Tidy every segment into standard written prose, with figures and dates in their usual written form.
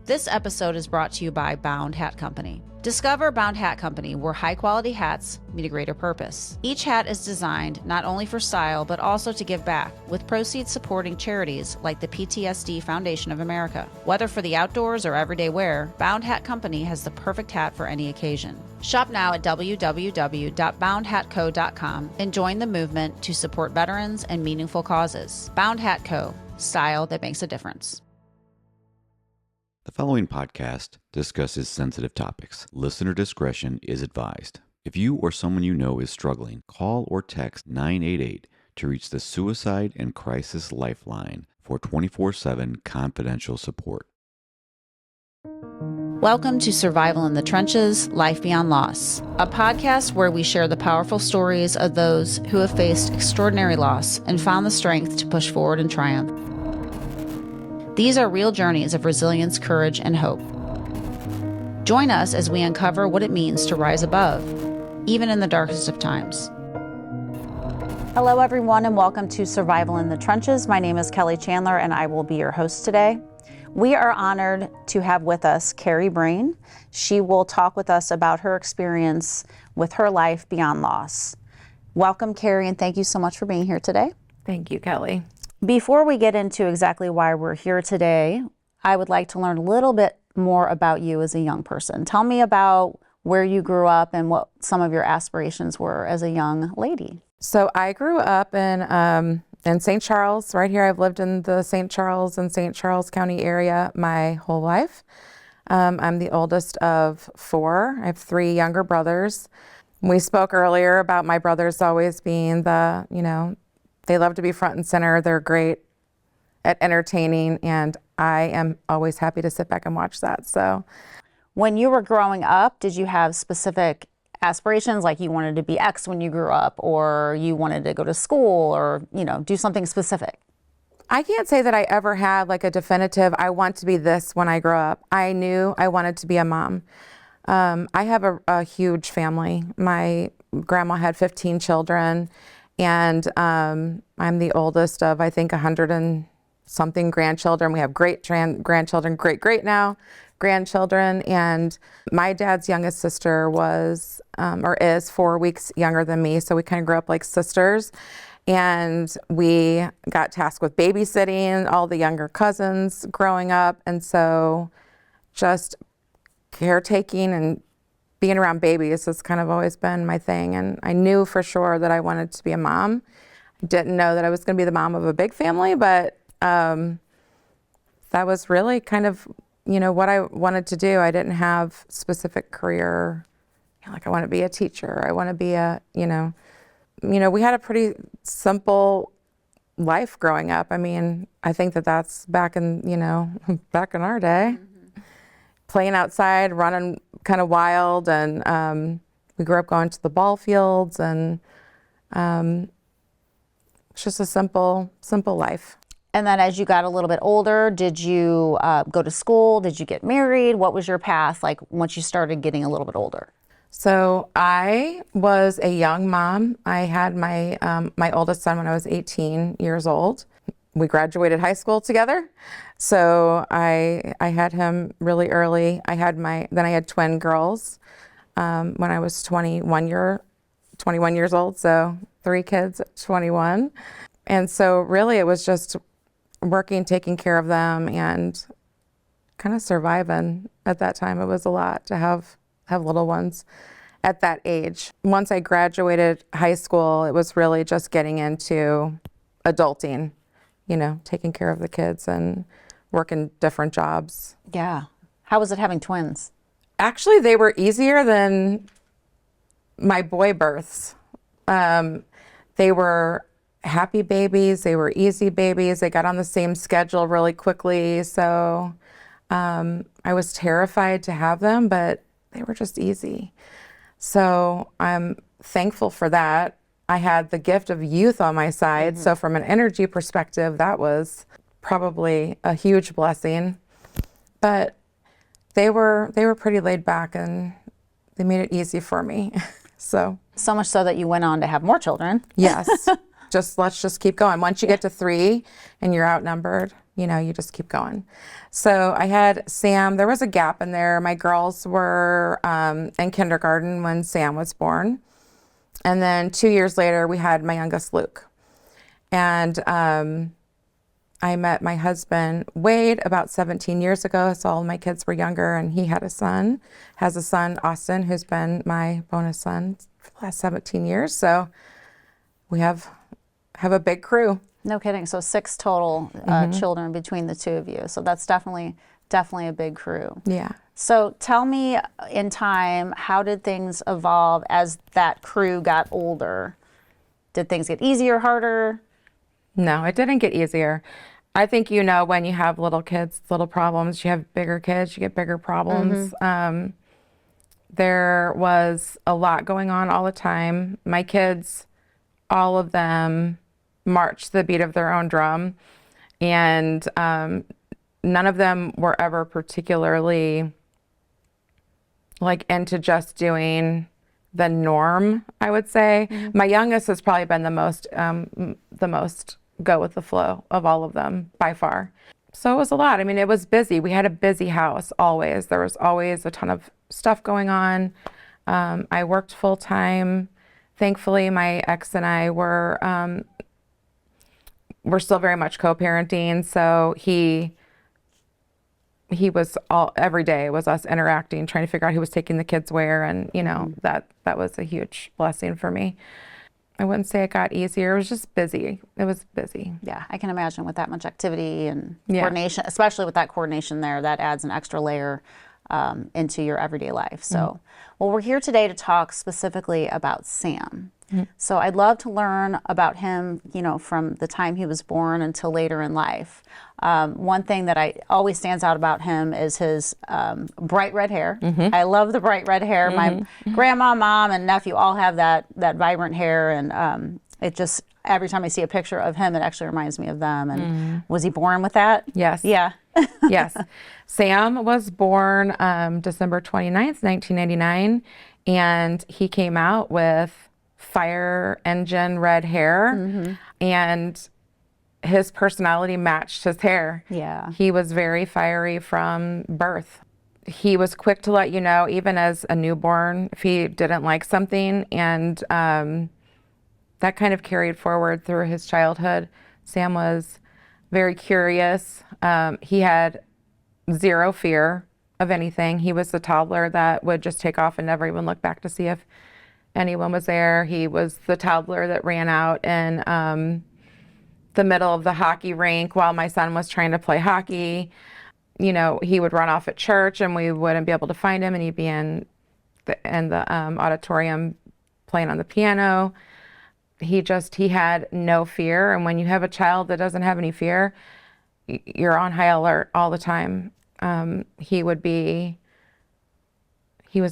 This episode is brought to you by Bound Hat Company. Discover Bound Hat Company, where high-quality hats meet a greater purpose. Each hat is designed not only for style, but also to give back, with proceeds supporting charities like the PTSD Foundation of America. Whether for the outdoors or everyday wear, Bound Hat Company has the perfect hat for any occasion. Shop now at www.boundhatco.com and join the movement to support veterans and meaningful causes. Bound Hat Co. Style that makes a difference. The following podcast discusses sensitive topics. Listener discretion is advised. If you or someone you know is struggling, call or text 988 to reach the Suicide and Crisis Lifeline for 24/7 confidential support. Welcome to Survival in the Trenches, Life Beyond Loss, a podcast where we share the powerful stories of those who have faced extraordinary loss and found the strength to push forward and triumph. These are real journeys of resilience, courage, and hope. Join us as we uncover what it means to rise above, even in the darkest of times. Hello, everyone, and welcome to Survival in the Trenches. My name is Kelly Chandler, and I will be your host today. We are honored to have with us Carrie Breen. She will talk with us about her experience with her life beyond loss. Welcome, Carrie, and thank you so much for being here today. Thank you, Kelly. Before we get into exactly why we're here today, I would like to learn a little bit more about you as a young person. Tell me about where you grew up and what some of your aspirations were as a young lady. So I grew up in St. Charles, right here. I've lived in the St. Charles and St. Charles County area my whole life. I'm the oldest of four. I have three younger brothers. We spoke earlier about my brothers always being they love to be front and center. They're great at entertaining, and I am always happy to sit back and watch that. So, when you were growing up, did you have specific aspirations, like you wanted to be X when you grew up, or you wanted to go to school, or do something specific? I can't say that I ever had like a definitive, I want to be this when I grow up. I knew I wanted to be a mom. I have a huge family. My grandma had 15 children. And I'm the oldest of, I think, 100 and something grandchildren. We have great grandchildren, great now grandchildren. And my dad's youngest sister was, or is 4 weeks younger than me. So we kind of grew up like sisters. And we got tasked with babysitting all the younger cousins growing up. And so just caretaking and being around babies has kind of always been my thing. And I knew for sure that I wanted to be a mom. I didn't know that I was going to be the mom of a big family, but that was really kind of, what I wanted to do. I didn't have specific career, like I want to be a teacher. I want to be we had a pretty simple life growing up. I mean, I think that's back in our day. Mm-hmm. Playing outside, running kind of wild, and we grew up going to the ball fields, and it's just a simple life. And then as you got a little bit older, did you go to school? Did you get married? What was your path like once you started getting a little bit older? So I was a young mom. I had my oldest son when I was 18 years old. We graduated high school together. So I had him really early. Then I had twin girls when I was 21 years old. So 3 kids at 21. And so really it was just working, taking care of them, and kind of surviving at that time. It was a lot to have little ones at that age. Once I graduated high school, it was really just getting into adulting, taking care of the kids and working different jobs. Yeah. How was it having twins? Actually, they were easier than my boy births. They were happy babies. They were easy babies. They got on the same schedule really quickly. So I was terrified to have them, but they were just easy. So I'm thankful for that. I had the gift of youth on my side. Mm-hmm. So from an energy perspective, that was probably a huge blessing. But they were pretty laid back, and they made it easy for me. So much so that you went on to have more children. Yes. Let's just keep going. Once you get to 3 and you're outnumbered, you know, you just keep going. So I had Sam. There was a gap in there. My girls were in kindergarten when Sam was born. And then 2 years later, we had my youngest, Luke. And I met my husband, Wade, about 17 years ago. So all my kids were younger, and he has a son, Austin, who's been my bonus son for the last 17 years. So we have a big crew. No kidding. So 6 total children between the two of you. So that's definitely a big crew. Yeah. So tell me, in time, how did things evolve as that crew got older? Did things get easier, harder? No, it didn't get easier. I think, you know, when you have little kids, little problems, you have bigger kids, you get bigger problems. There was a lot going on all the time. My kids, all of them, marched to the beat of their own drum. And none of them were ever particularly like into just doing the norm, I would say. My youngest has probably been the most go with the flow of all of them by far. So it was a lot. I mean, it was busy. We had a busy house always. There was always a ton of stuff going on. I worked full time. Thankfully, my ex and I were still very much co-parenting. So he was every day was us interacting, trying to figure out who was taking the kids where, and you know, that was a huge blessing for me. I wouldn't say it got easier. It was just busy. It was busy. Yeah, I can imagine with that much activity and coordination, especially with that coordination there, that adds an extra layer into your everyday life. So, well, we're here today to talk specifically about Sam. So I'd love to learn about him, you know, from the time he was born until later in life. One thing that always stands out about him is his bright red hair. I love the bright red hair. My grandma, mom, and nephew all have that vibrant hair, and it just, every time I see a picture of him, it actually reminds me of them. And was he born with that? Yes. Yeah. Yes. Sam was born December 29th, 1999, and he came out with fire engine red hair, and his personality matched his hair. Yeah. He was very fiery from birth. He was quick to let you know, even as a newborn, if he didn't like something, and that kind of carried forward through his childhood. Sam was very curious. He had zero fear of anything. He was the toddler that would just take off and never even look back to see if anyone was there. He was the toddler that ran out in the middle of the hockey rink while my son was trying to play hockey. You know, he would run off at church and we wouldn't be able to find him, and he'd be in the auditorium playing on the piano. He had no fear. And when you have a child that doesn't have any fear, you're on high alert all the time. He was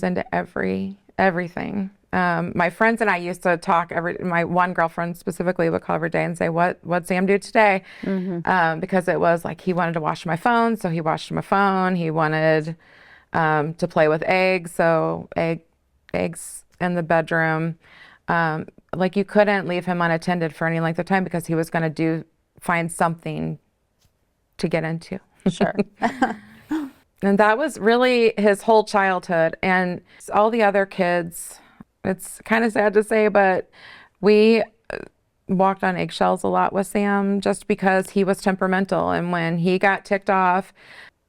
into everything. My friends and I used to talk my one girlfriend specifically would call every day and say, what'd Sam do today? Because it was like, he wanted to wash my phone, so he washed my phone. He wanted to play with eggs, so eggs in the bedroom. Like, you couldn't leave him unattended for any length of time because he was going to find something to get into. Sure. And that was really his whole childhood. And all the other kids, it's kind of sad to say, but we walked on eggshells a lot with Sam just because he was temperamental. And when he got ticked off,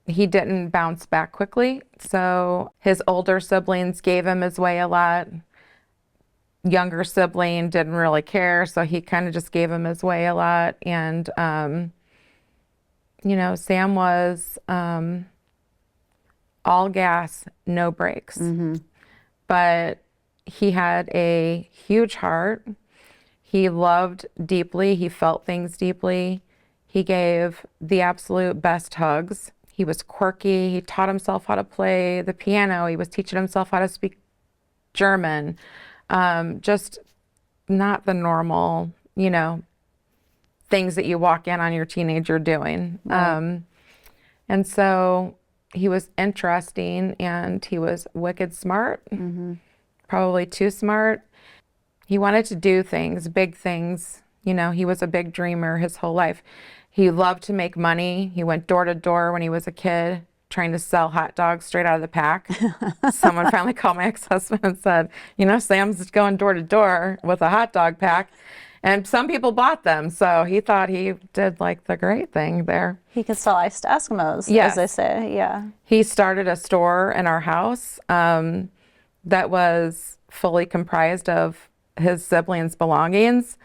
he didn't bounce back quickly. So his older siblings gave him his way a lot. Younger sibling didn't really care, so he kind of just gave him his way a lot. And, you know, Sam was all gas, no brakes. But he had a huge heart. He loved deeply. He felt things deeply. He gave the absolute best hugs. He was quirky. He taught himself how to play the piano. He was teaching himself how to speak German. Just not the normal, you know, things that you walk in on your teenager doing. Right. And so he was interesting, and he was wicked smart, probably too smart. He wanted to do things, big things. You know, he was a big dreamer his whole life. He loved to make money. He went door to door when he was a kid, trying to sell hot dogs straight out of the pack. Someone finally called my ex-husband and said, Sam's going door to door with a hot dog pack. And some people bought them, so he thought he did like the great thing there. He could sell ice to Eskimos, Yes. as they say, yeah. He started a store in our house that was fully comprised of his siblings' belongings,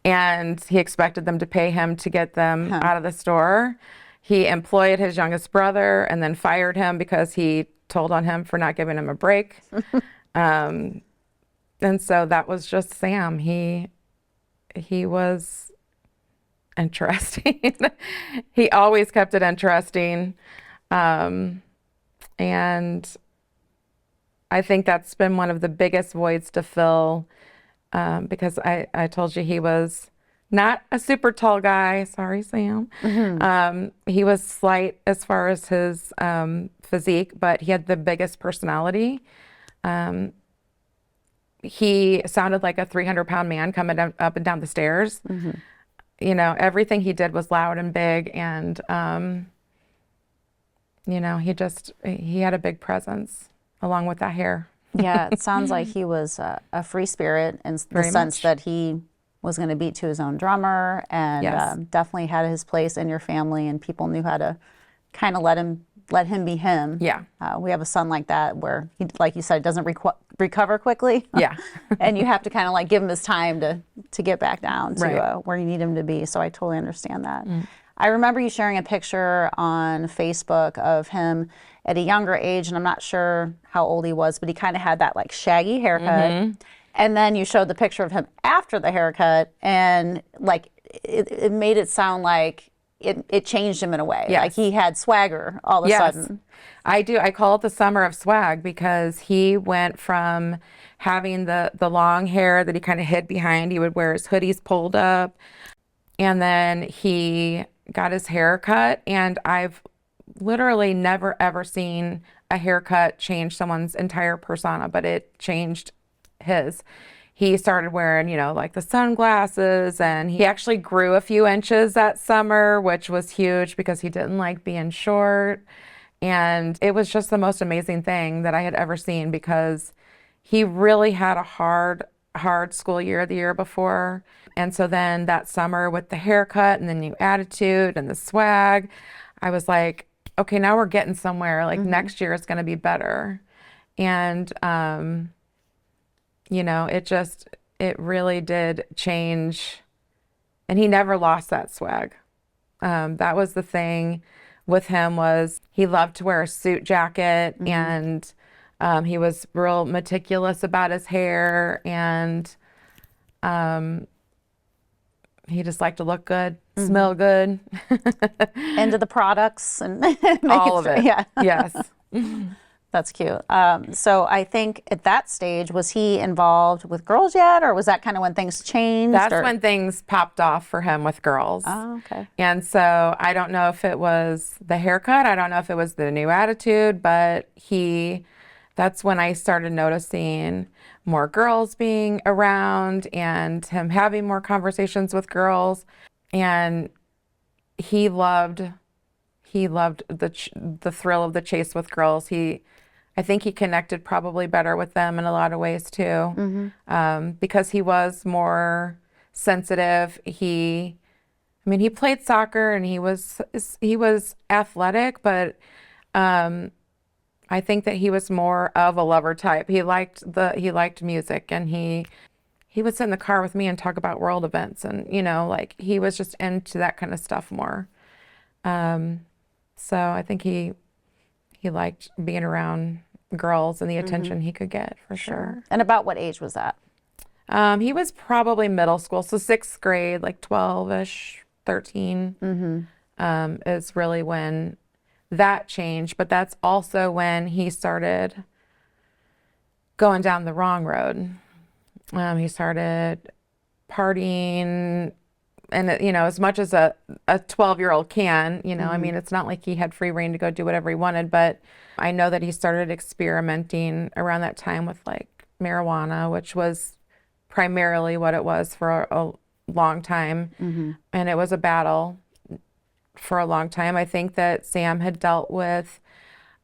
and he expected them to pay him to get them out of the store. He employed his youngest brother and then fired him because he told on him for not giving him a break. And so that was just Sam. He was interesting. He always kept it interesting. And I think that's been one of the biggest voids to fill, because I told you he was not a super tall guy. Sorry, Sam. He was slight as far as his physique, but he had the biggest personality. He sounded like a 300-pound man coming up and down the stairs. Everything he did was loud and big, and he had a big presence along with that hair. Yeah, it sounds like he was a free spirit in the Very sense much. that he was going to beat to his own drummer, and Yes. definitely had his place in your family, and people knew how to kind of let him be him. Yeah. We have a son like that where he, like you said, doesn't recover quickly. Yeah. And you have to kind of like give him his time to get back down to Right. where you need him to be. So I totally understand that. I remember you sharing a picture on Facebook of him at a younger age, and I'm not sure how old he was, but he kind of had that like shaggy haircut. And then you showed the picture of him after the haircut, and like it made it sound like it changed him in a way. Yes. Like he had swagger all of a sudden. I do. I call it the summer of swag, because he went from having the long hair that he kind of hid behind. He would wear his hoodies pulled up, and then he got his hair cut. And I've literally never, ever seen a haircut change someone's entire persona, but it changed his. He started wearing, like the sunglasses, and he actually grew a few inches that summer, which was huge because he didn't like being short. And it was just the most amazing thing that I had ever seen, because he really had a hard school year the year before. And so then that summer with the haircut and the new attitude and the swag, I was like, okay, now we're getting somewhere. Like next year is going to be better. And, it really did change. And he never lost that swag. That was the thing with him, was he loved to wear a suit jacket, and he was real meticulous about his hair, and he just liked to look good, smell good. Into the products and making All of sure- it. Yeah. Yes. That's cute. So I think at that stage, was he involved with girls yet, or was that kind of when things changed? That's or? when things popped off for him with girls. Oh, okay. And so I don't know if it was the haircut, I don't know if it was the new attitude, but that's when I started noticing more girls being around and him having more conversations with girls. And he loved the thrill of the chase with girls. I think he connected probably better with them in a lot of ways too, because he was more sensitive. He played soccer and he was athletic, but I think that he was more of a lover type. He liked music, and he would sit in the car with me and talk about world events, and like he was just into that kind of stuff more. So I think he liked being around girls and the attention he could get, for sure. And about what age was that? He was probably middle school, so 6th grade, like 12-ish, 13, is really when that changed. But that's also when he started going down the wrong road. He started partying, and as much as a 12-year-old can, it's not like he had free reign to go do whatever he wanted, but I know that he started experimenting around that time with like marijuana, which was primarily what it was for a long time. And it was a battle for a long time. I think that Sam had dealt with,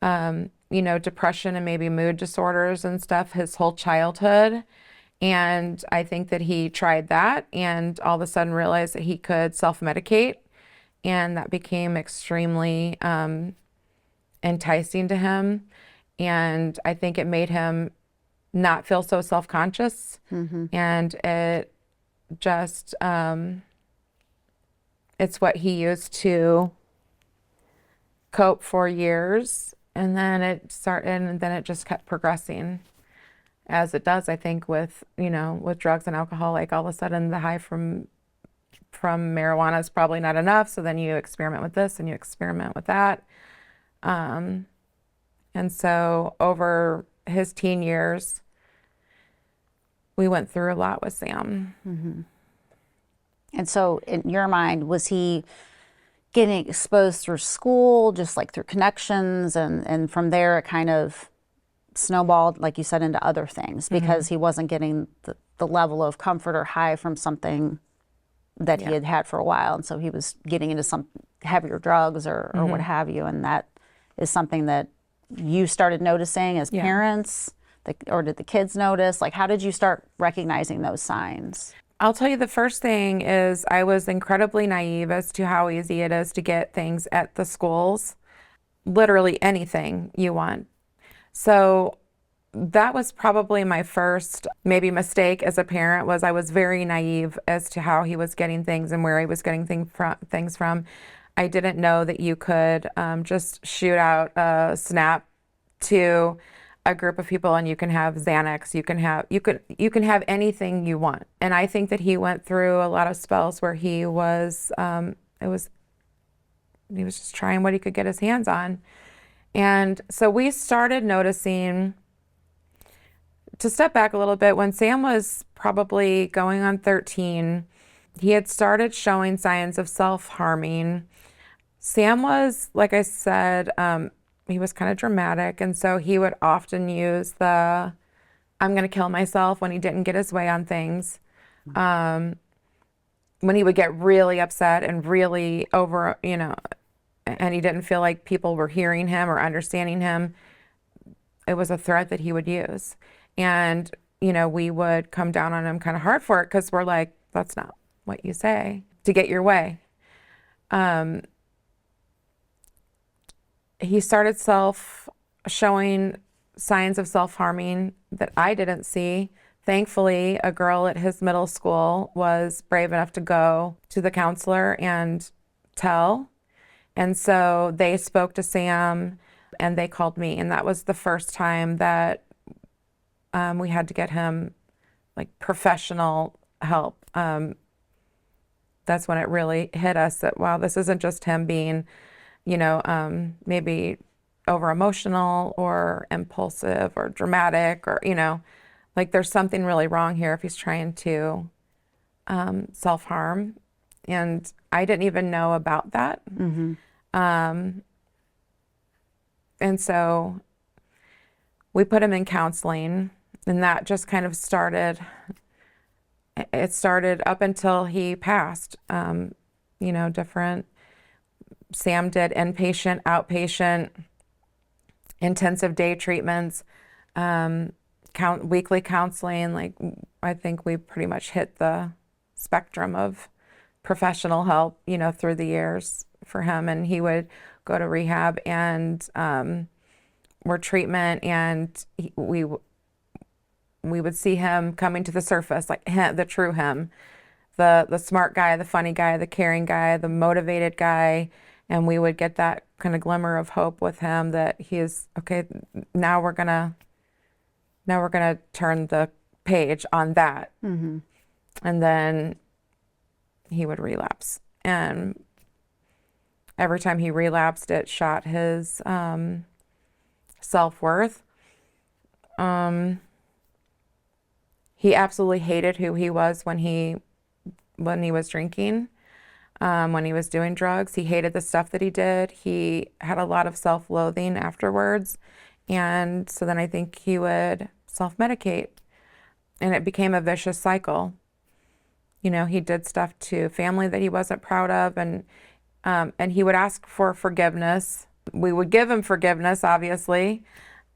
depression and maybe mood disorders and stuff his whole childhood. And I think that he tried that and all of a sudden realized that he could self-medicate. And that became extremely enticing to him. And I think it made him not feel so self-conscious. And it just, it's what he used to cope for years. And then it just kept progressing, as it does, I think, with drugs and alcohol. Like all of a sudden the high from marijuana is probably not enough. So then you experiment with this and you experiment with that. And so over his teen years, we went through a lot with Sam. And so in your mind, was he getting exposed through school, just like through connections, and from there it kind of snowballed, like you said, into other things because he wasn't getting the level of comfort or high from something that he had had for a while, and so he was getting into some heavier drugs or what have you, and that is something that you started noticing as parents, or did the kids notice? Like, how did you start recognizing those signs? I'll tell you, the first thing is I was incredibly naive as to how easy it is to get things at the schools, literally anything you want. So that was probably my first maybe mistake as a parent, was I was very naive as to how he was getting things and where he was getting things from. I didn't know that you could just shoot out a snap to a group of people and you can have Xanax, you can have anything you want. And I think that he went through a lot of spells where he was just trying what he could get his hands on. And so we started noticing, to step back a little bit, when Sam was probably going on 13, he had started showing signs of self-harming. Sam was, like I said, he was kind of dramatic, and so he would often use the "I'm going to kill myself" when he didn't get his way on things. When he would get really upset and really over, and he didn't feel like people were hearing him or understanding him, it was a threat that he would use. And, we would come down on him kind of hard for it because we're like, that's not what you say to get your way. He started showing signs of self-harming that I didn't see. Thankfully, a girl at his middle school was brave enough to go to the counselor and tell. And so they spoke to Sam and they called me. And that was the first time that we had to get him like professional help. That's when it really hit us that, wow, this isn't just him being maybe over emotional or impulsive or dramatic or, like there's something really wrong here if he's trying to self-harm. And I didn't even know about that. And so we put him in counseling, and that just kind of started up until he passed, different. Sam did inpatient, outpatient, intensive day treatments, weekly counseling. Like, I think we pretty much hit the spectrum of professional help, through the years for him. And he would go to rehab and more treatment, and we would see him coming to the surface, like the true him, the smart guy, the funny guy, the caring guy, the motivated guy. And we would get that kind of glimmer of hope with him that he is okay. Now we're gonna turn the page on that. And then he would relapse, and every time he relapsed, it shot his self-worth. He absolutely hated who he was when he was drinking. When he was doing drugs, he hated the stuff that he did. He had a lot of self-loathing afterwards. And so then I think he would self-medicate, and it became a vicious cycle. He did stuff to family that he wasn't proud of, and And he would ask for forgiveness. We would give him forgiveness, obviously,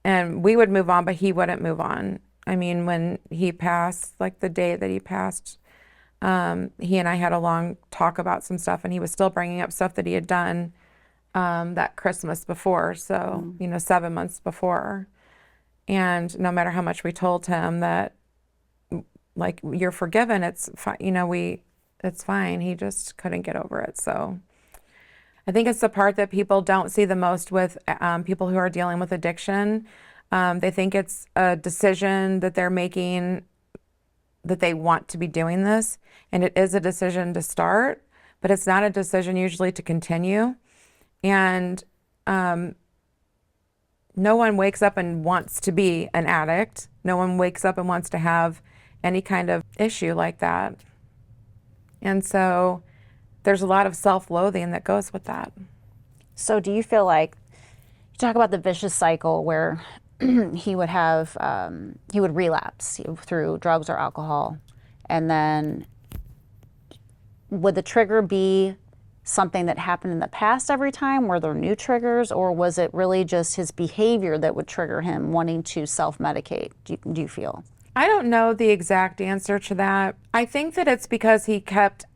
and we would move on, but he wouldn't move on. I mean, when he passed, like the day that he passed, he and I had a long talk about some stuff, and he was still bringing up stuff that he had done that Christmas before, so, 7 months before. And no matter how much we told him that, like, you're forgiven, it's fine, it's fine, he just couldn't get over it. So I think it's the part that people don't see the most with people who are dealing with addiction. They think it's a decision that they're making, that they want to be doing this, and it is a decision to start, but it's not a decision usually to continue. And no one wakes up and wants to be an addict. No one wakes up and wants to have any kind of issue like that. And so there's a lot of self-loathing that goes with that. So do you feel like, you talk about the vicious cycle where he would relapse through drugs or alcohol, and then would the trigger be something that happened in the past every time? Were there new triggers, or was it really just his behavior that would trigger him wanting to self-medicate, do you feel? I don't know the exact answer to that. I think that it's because he kept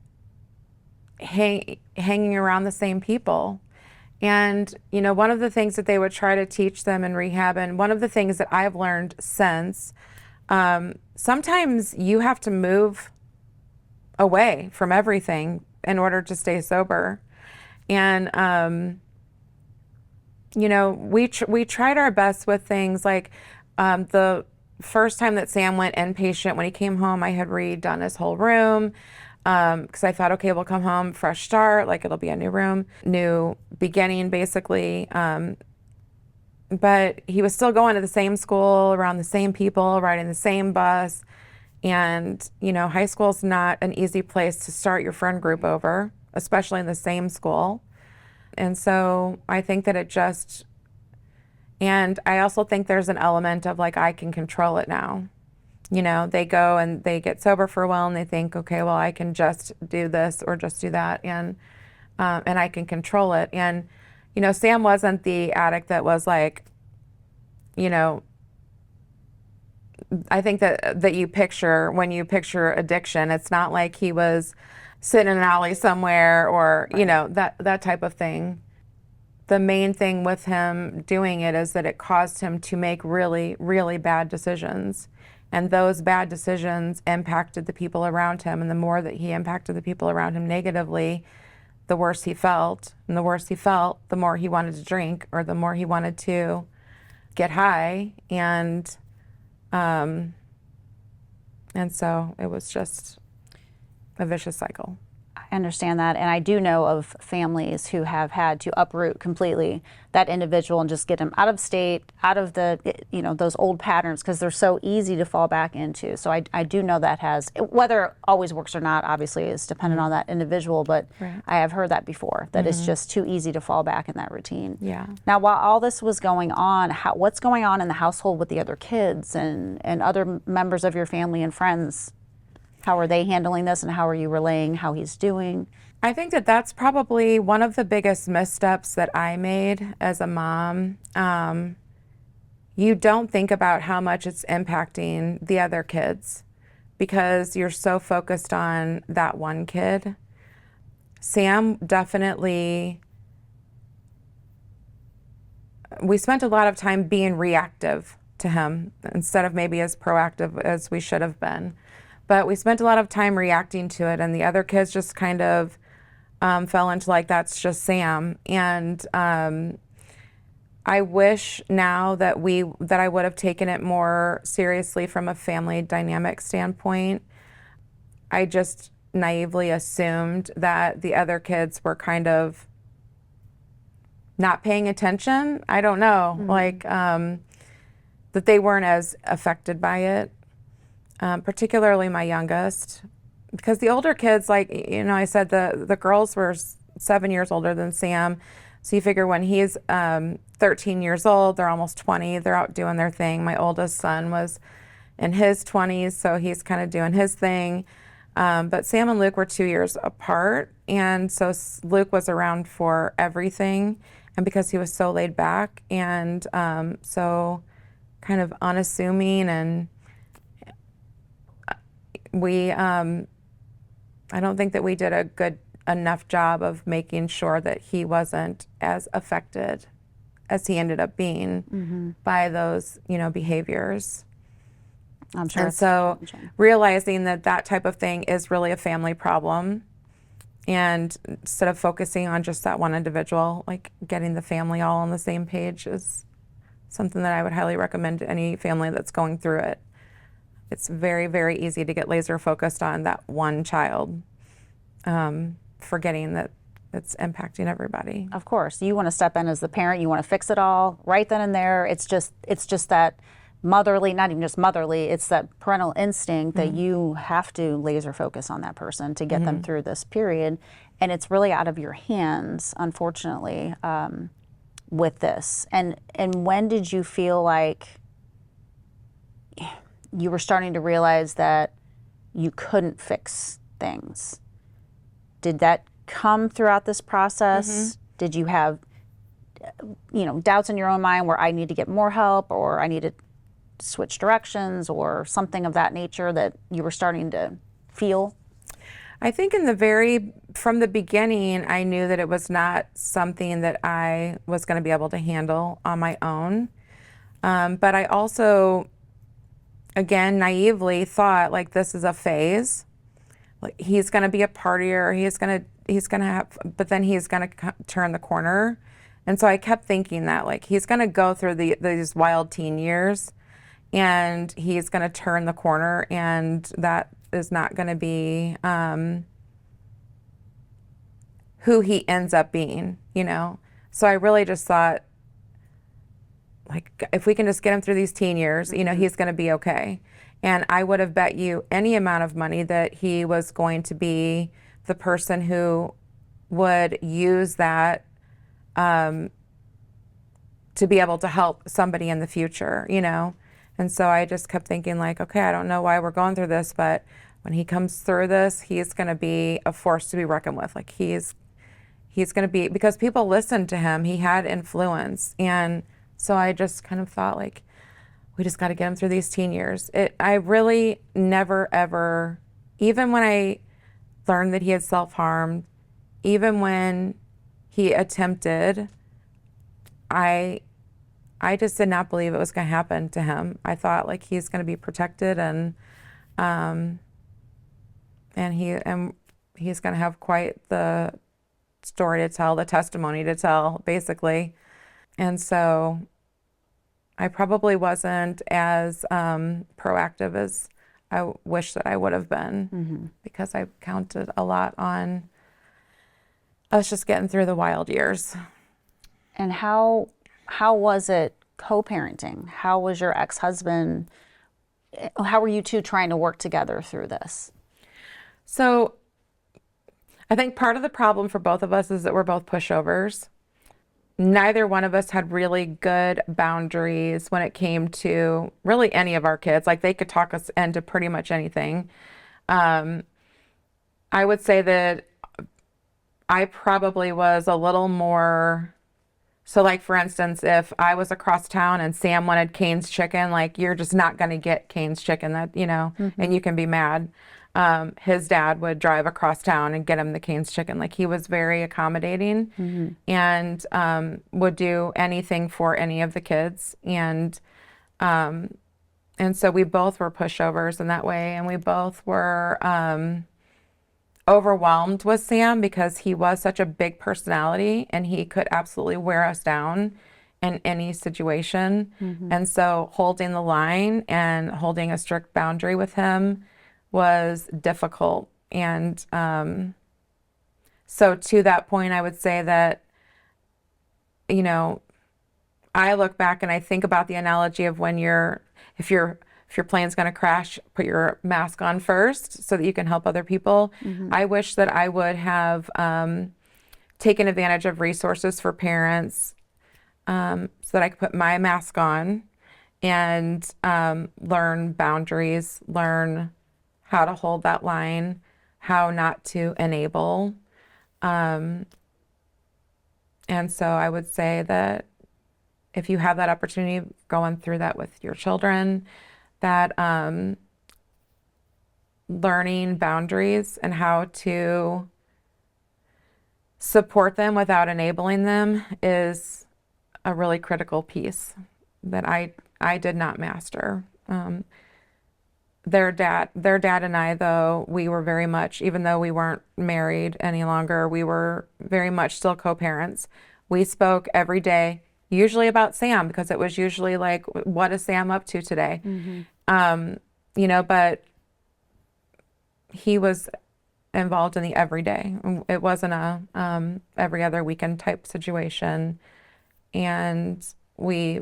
hanging around the same people. And, one of the things that they would try to teach them in rehab, and one of the things that I've learned since, sometimes you have to move away from everything in order to stay sober. And, we tried our best with things like the first time that Sam went inpatient, when he came home, I had redone his whole room. Because I thought, okay, we'll come home, fresh start, like it'll be a new room, new beginning, basically. But he was still going to the same school, around the same people, riding the same bus. And, high school's not an easy place to start your friend group over, especially in the same school. And so I think that and I also think there's an element of like, I can control it now. They go and they get sober for a while and they think, okay, well, I can just do this or just do that, and I can control it. And, Sam wasn't the addict that was like, I think that you picture when you picture addiction. It's not like he was sitting in an alley somewhere or, Right. That type of thing. The main thing with him doing it is that it caused him to make really, really bad decisions. And those bad decisions impacted the people around him. And the more that he impacted the people around him negatively, the worse he felt. And the worse he felt, the more he wanted to drink, or the more he wanted to get high. And so it was just a vicious cycle. I understand that, and I do know of families who have had to uproot completely that individual and just get them out of state, out of the, those old patterns, because they're so easy to fall back into. So I do know that whether it always works or not, obviously, is dependent on that individual, but Right. I have heard that before, that it's just too easy to fall back in that routine. Yeah. Now, while all this was going on, what's going on in the household with the other kids and other members of your family and friends? How are they handling this, and how are you relaying how he's doing? I think that that's probably one of the biggest missteps that I made as a mom. You don't think about how much it's impacting the other kids because you're so focused on that one kid. Sam definitely, we spent a lot of time being reactive to him instead of maybe as proactive as we should have been. But we spent a lot of time reacting to it, and the other kids just kind of fell into like, that's just Sam. And I wish now that I would have taken it more seriously from a family dynamic standpoint. I just naively assumed that the other kids were kind of not paying attention. I don't know, that they weren't as affected by it. Particularly my youngest, because the older kids, I said the girls were 7 years older than Sam. So you figure when he's 13 years old, they're almost 20, they're out doing their thing. My oldest son was in his 20s, so he's kind of doing his thing. But Sam and Luke were 2 years apart, and so Luke was around for everything, and because he was so laid back and so kind of unassuming, and I don't think that we did a good enough job of making sure that he wasn't as affected as he ended up being by those, behaviors. I'm sure. And so realizing that that type of thing is really a family problem, and instead of focusing on just that one individual, like getting the family all on the same page is something that I would highly recommend to any family that's going through it. It's very, very easy to get laser focused on that one child, forgetting that it's impacting everybody. Of course, you want to step in as the parent. You want to fix it all right then and there. It's just that motherly, not even just motherly, it's that parental instinct that you have to laser focus on that person to get them through this period. And it's really out of your hands, unfortunately, with this. And when did you feel like you were starting to realize that you couldn't fix things? Did that come throughout this process? Did you have, doubts in your own mind where I need to get more help, or I need to switch directions, or something of that nature that you were starting to feel? I think from the beginning, I knew that it was not something that I was going to be able to handle on my own. But I also, again, naively thought, like, this is a phase. Like, he's going to be a partier. He's going to have, but then he's going to turn the corner. And so I kept thinking that, like, he's going to go through these wild teen years, and he's going to turn the corner, and that is not going to be who he ends up being, So I really just thought, like, if we can just get him through these teen years, he's going to be okay. And I would have bet you any amount of money that he was going to be the person who would use that to be able to help somebody in the future, And so I just kept thinking, like, okay, I don't know why we're going through this, but when he comes through this, he's going to be a force to be reckoned with. Like, he's going to be, because people listened to him, he had influence. And so I just kind of thought, like, we just got to get him through these teen years. I really never, ever, even when I learned that he had self-harmed, even when he attempted, I just did not believe it was going to happen to him. I thought, like, he's going to be protected, and he's going to have quite the story to tell, the testimony to tell, basically. And so I probably wasn't as proactive as I wish that I would have been, because I counted a lot on us just getting through the wild years. And how was it co-parenting? How was your ex-husband? How were you two trying to work together through this? So I think part of the problem for both of us is that we're both pushovers. Neither one of us had really good boundaries when it came to really any of our kids. Like, they could talk us into pretty much anything. I would say that I probably was a little more, so, like, for instance, if I was across town and Sam wanted Cane's chicken, like, you're just not going to get Cane's chicken, that, and you can be mad. His dad would drive across town and get him the Cane's chicken. Like, he was very accommodating, and would do anything for any of the kids. And so we both were pushovers in that way, and we both were overwhelmed with Sam because he was such a big personality, and he could absolutely wear us down in any situation. And so holding the line and holding a strict boundary with him was difficult. And so to that point, I would say that, I look back and I think about the analogy of when if your plane's going to crash, put your mask on first so that you can help other people. I wish that I would have taken advantage of resources for parents, so that I could put my mask on and learn boundaries, learn how to hold that line, how not to enable. And so I would say that if you have that opportunity going through that with your children, that learning boundaries and how to support them without enabling them is a really critical piece that I did not master. Their dad and I, though, we were very much, even though we weren't married any longer, we were very much still co-parents. We spoke every day, usually about Sam, because it was usually like, what is Sam up to today? But he was involved in the everyday. It wasn't a every other weekend type situation. And we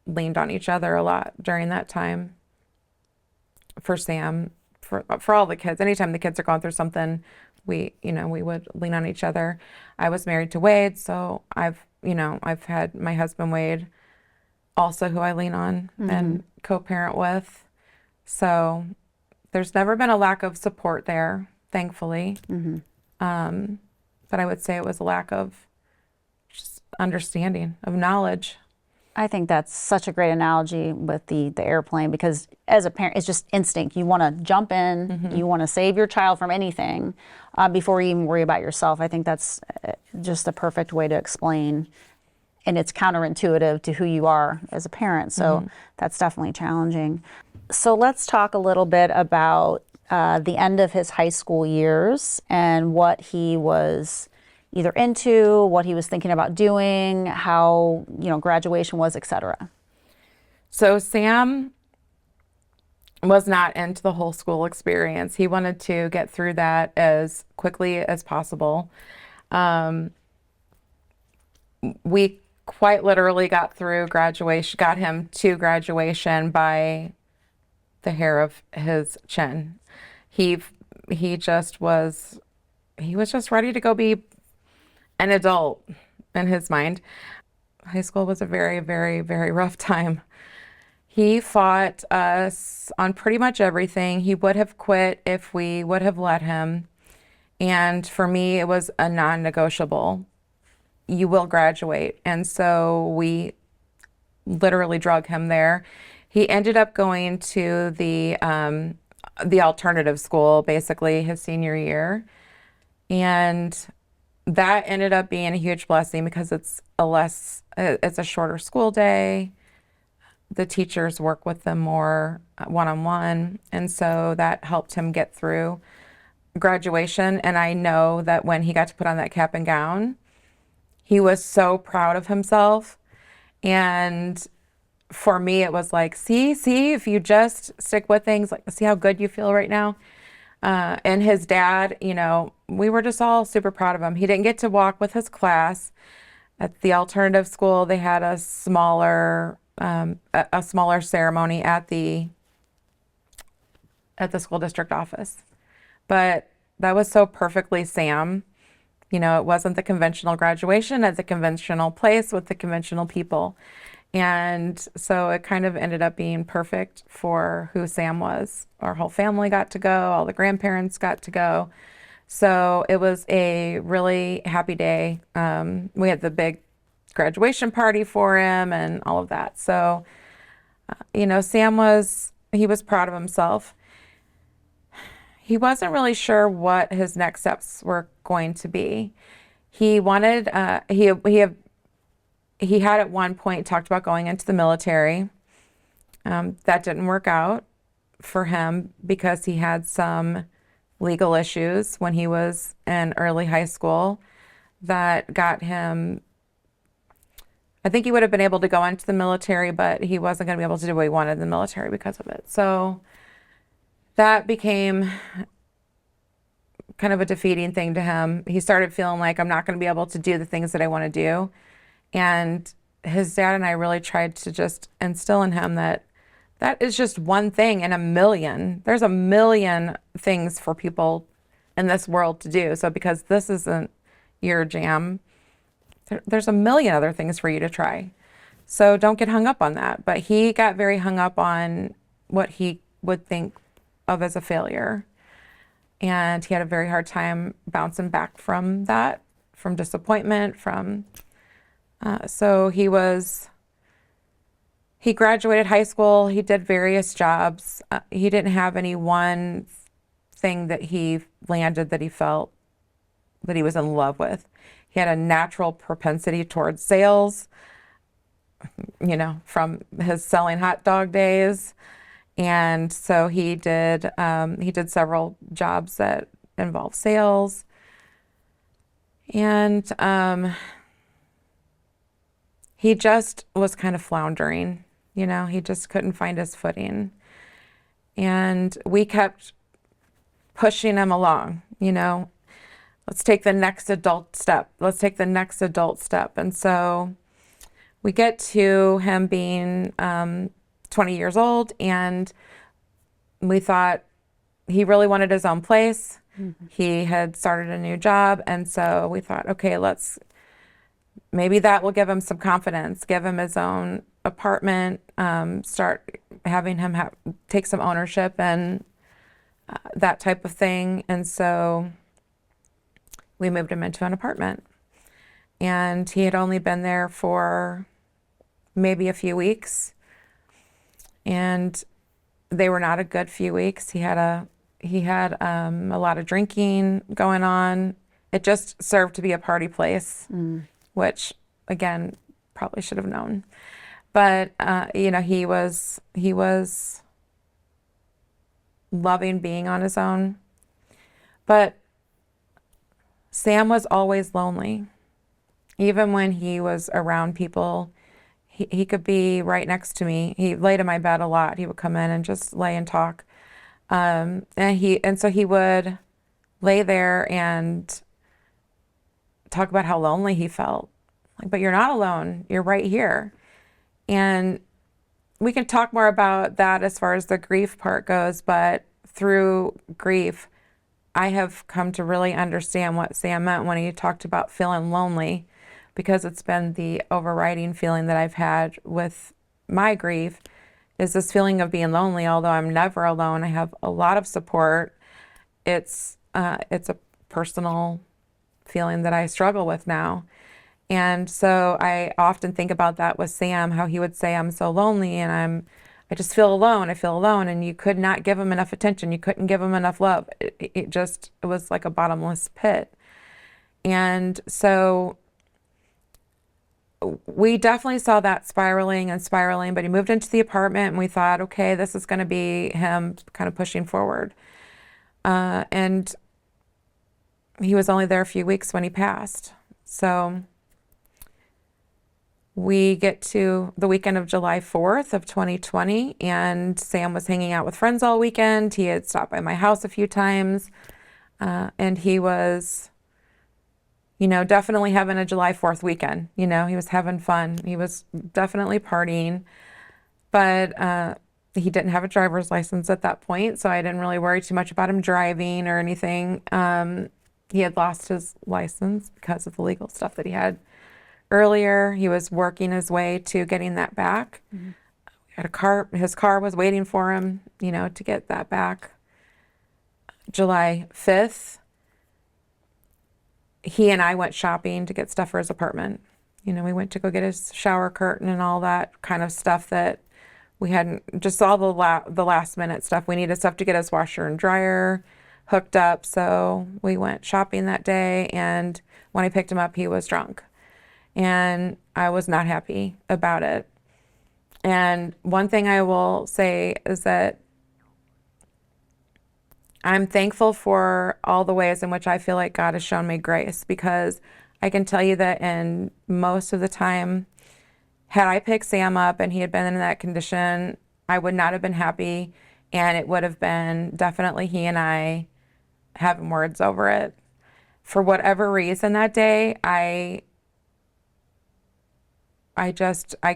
leaned on each other a lot during that time. For Sam, for all the kids, anytime the kids are going through something, we would lean on each other. I was married to Wade, so I've had my husband Wade also, who I lean on and co-parent with. So there's never been a lack of support there, thankfully. But I would say it was a lack of just understanding, of knowledge. I think that's such a great analogy with the airplane, because as a parent, it's just instinct. You want to jump in, you want to save your child from anything before you even worry about yourself. I think that's just the perfect way to explain, and it's counterintuitive to who you are as a parent. So that's definitely challenging. So let's talk a little bit about the end of his high school years and what he was either into, what he was thinking about doing, how, graduation was, etc. So Sam was not into the whole school experience. He wanted to get through that as quickly as possible. We quite literally got him to graduation by the hair of his chin. He was just ready to go be an adult in his mind. High school was a very, very, very rough time. He fought us on pretty much everything. He would have quit if we would have let him. And for me, it was a non-negotiable. You will graduate. And so we literally drug him there. He ended up going to the alternative school, basically, his senior year. And that ended up being a huge blessing because it's a shorter school day. The teachers work with them more one-on-one. And so that helped him get through graduation. And I know that when he got to put on that cap and gown, he was so proud of himself. And for me, it was like, see, if you just stick with things, like, see how good you feel right now. And his dad, we were just all super proud of him. He didn't get to walk with his class. At the alternative school, they had a smaller ceremony at the school district office. But that was so perfectly Sam. It wasn't the conventional graduation at the conventional place with the conventional people. And so it kind of ended up being perfect for who Sam was. Our whole family got to go, all the grandparents got to go. So it was a really happy day. We had the big graduation party for him and all of that. So, Sam was proud of himself. He wasn't really sure what his next steps were going to be. He wanted, he had at one point talked about going into the military. That didn't work out for him because he had some legal issues when he was in early high school that got him. I think he would have been able to go into the military, but he wasn't going to be able to do what he wanted in the military because of it. So that became kind of a defeating thing to him. He started feeling like, I'm not going to be able to do the things that I want to do. And his dad and I really tried to just instill in him that is just one thing in a million. There's a million things for people in this world to do. So because this isn't your jam, there's a million other things for you to try. So don't get hung up on that. But he got very hung up on what he would think of as a failure. And he had a very hard time bouncing back from that, from disappointment, so he graduated high school, he did various jobs. He didn't have any one thing that he landed that he felt that he was in love with. He had a natural propensity towards sales, from his selling hot dog days. And so he did several jobs that involved sales. And he just was kind of floundering, he just couldn't find his footing. And we kept pushing him along, let's take the next adult step. Let's take the next adult step. And so we get to him being 20 years old, and we thought he really wanted his own place. Mm-hmm. He had started a new job, and so we thought, okay, maybe that will give him some confidence, give him his own apartment, start having him take some ownership and that type of thing. And so we moved him into an apartment, and he had only been there for maybe a few weeks. And they were not a good few weeks. He had a lot of drinking going on. It just served to be a party place, which again, probably should have known. But he was loving being on his own. But Sam was always lonely. Even when he was around people, he could be right next to me. He laid in my bed a lot. He would come in and just lay and talk. And so he would lay there and talk about how lonely he felt. But you're not alone. You're right here. And we can talk more about that as far as the grief part goes, but through grief, I have come to really understand what Sam meant when he talked about feeling lonely, because it's been the overriding feeling that I've had with my grief, is this feeling of being lonely. Although I'm never alone, I have a lot of support. It's a personal feeling that I struggle with now. And so I often think about that with Sam, how he would say, I'm so lonely and I just feel alone. I feel alone. And you could not give him enough attention. You couldn't give him enough love. It was like a bottomless pit. And so we definitely saw that spiraling, but he moved into the apartment, and we thought, okay, this is going to be him kind of pushing forward. And he was only there a few weeks when he passed. So we get to the weekend of July 4th of 2020, and Sam was hanging out with friends all weekend. He had stopped by my house a few times, and he was, definitely having a July 4th weekend. He was having fun. He was definitely partying, but he didn't have a driver's license at that point, so I didn't really worry too much about him driving or anything. He had lost his license because of the legal stuff that he had earlier. He was working his way to getting that back. Mm-hmm. Had a car. His car was waiting for him, to get that back. July 5th, he and I went shopping to get stuff for his apartment. We went to go get his shower curtain and all that kind of stuff that we hadn't, just all the last minute stuff. We needed stuff to get his washer and dryer hooked up. So we went shopping that day, and when I picked him up, he was drunk. And I was not happy about it. And one thing I will say is that I'm thankful for all the ways in which I feel like God has shown me grace, because I can tell you that in most of the time, had I picked Sam up and he had been in that condition, I would not have been happy, and it would have been definitely he and I having words over it. For whatever reason that day, I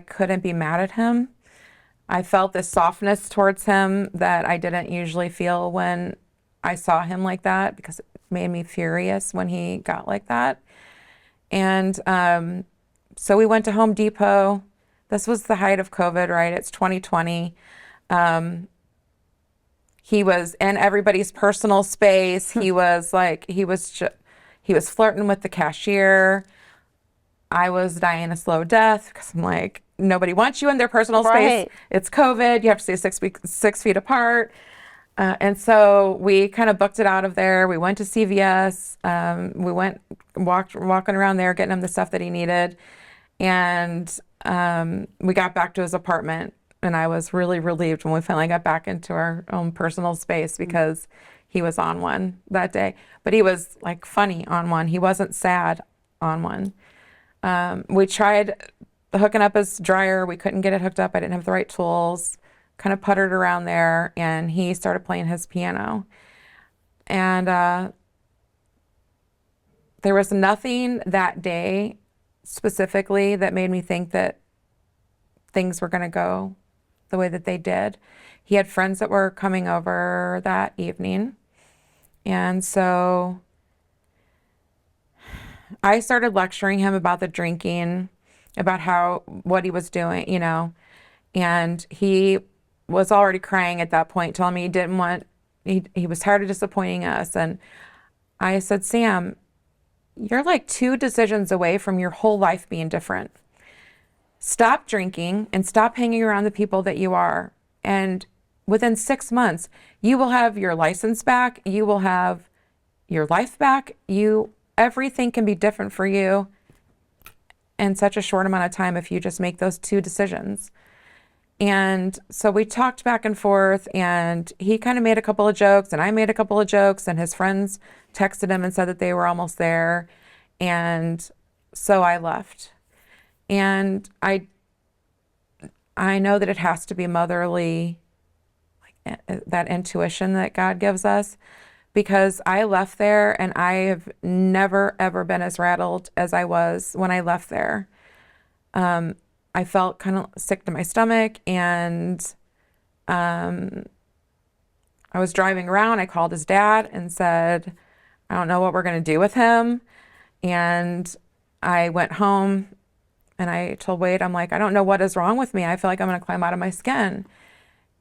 couldn't be mad at him. I felt this softness towards him that I didn't usually feel when I saw him like that, because it made me furious when he got like that. And so we went to Home Depot. This was the height of COVID, right? It's 2020. He was in everybody's personal space. He was flirting with the cashier. I was dying a slow death because I'm like, nobody wants you in their personal space. It's COVID. You have to stay 6 feet apart. And so we kind of booked it out of there. We went to CVS. We went walking around there, getting him the stuff that he needed. And we got back to his apartment. And I was really relieved when we finally got back into our own personal space because he was on one that day. But he was like funny on one. He wasn't sad on one. We tried hooking up his dryer. We couldn't get it hooked up. I didn't have the right tools. Kind of puttered around there, and he started playing his piano. And there was nothing that day specifically that made me think that things were going to go the way that they did. He had friends that were coming over that evening. And so I started lecturing him about the drinking, about what he was doing, and he was already crying at that point, telling me he was tired of disappointing us. And I said, Sam, you're like 2 decisions away from your whole life being different. Stop drinking and stop hanging around the people that you are. And within 6 months, you will have your license back. You will have your life back. Everything can be different for you in such a short amount of time if you just make those 2 decisions. And so we talked back and forth, and he kind of made a couple of jokes, and I made a couple of jokes, and his friends texted him and said that they were almost there. And so I left. And I know that it has to be motherly, like that intuition that God gives us, because I left there and I have never, ever been as rattled as I was when I left there. I felt kind of sick to my stomach, and I was driving around. I called his dad and said, I don't know what we're going to do with him. And I went home and I told Wade, I'm like, I don't know what is wrong with me. I feel like I'm going to climb out of my skin.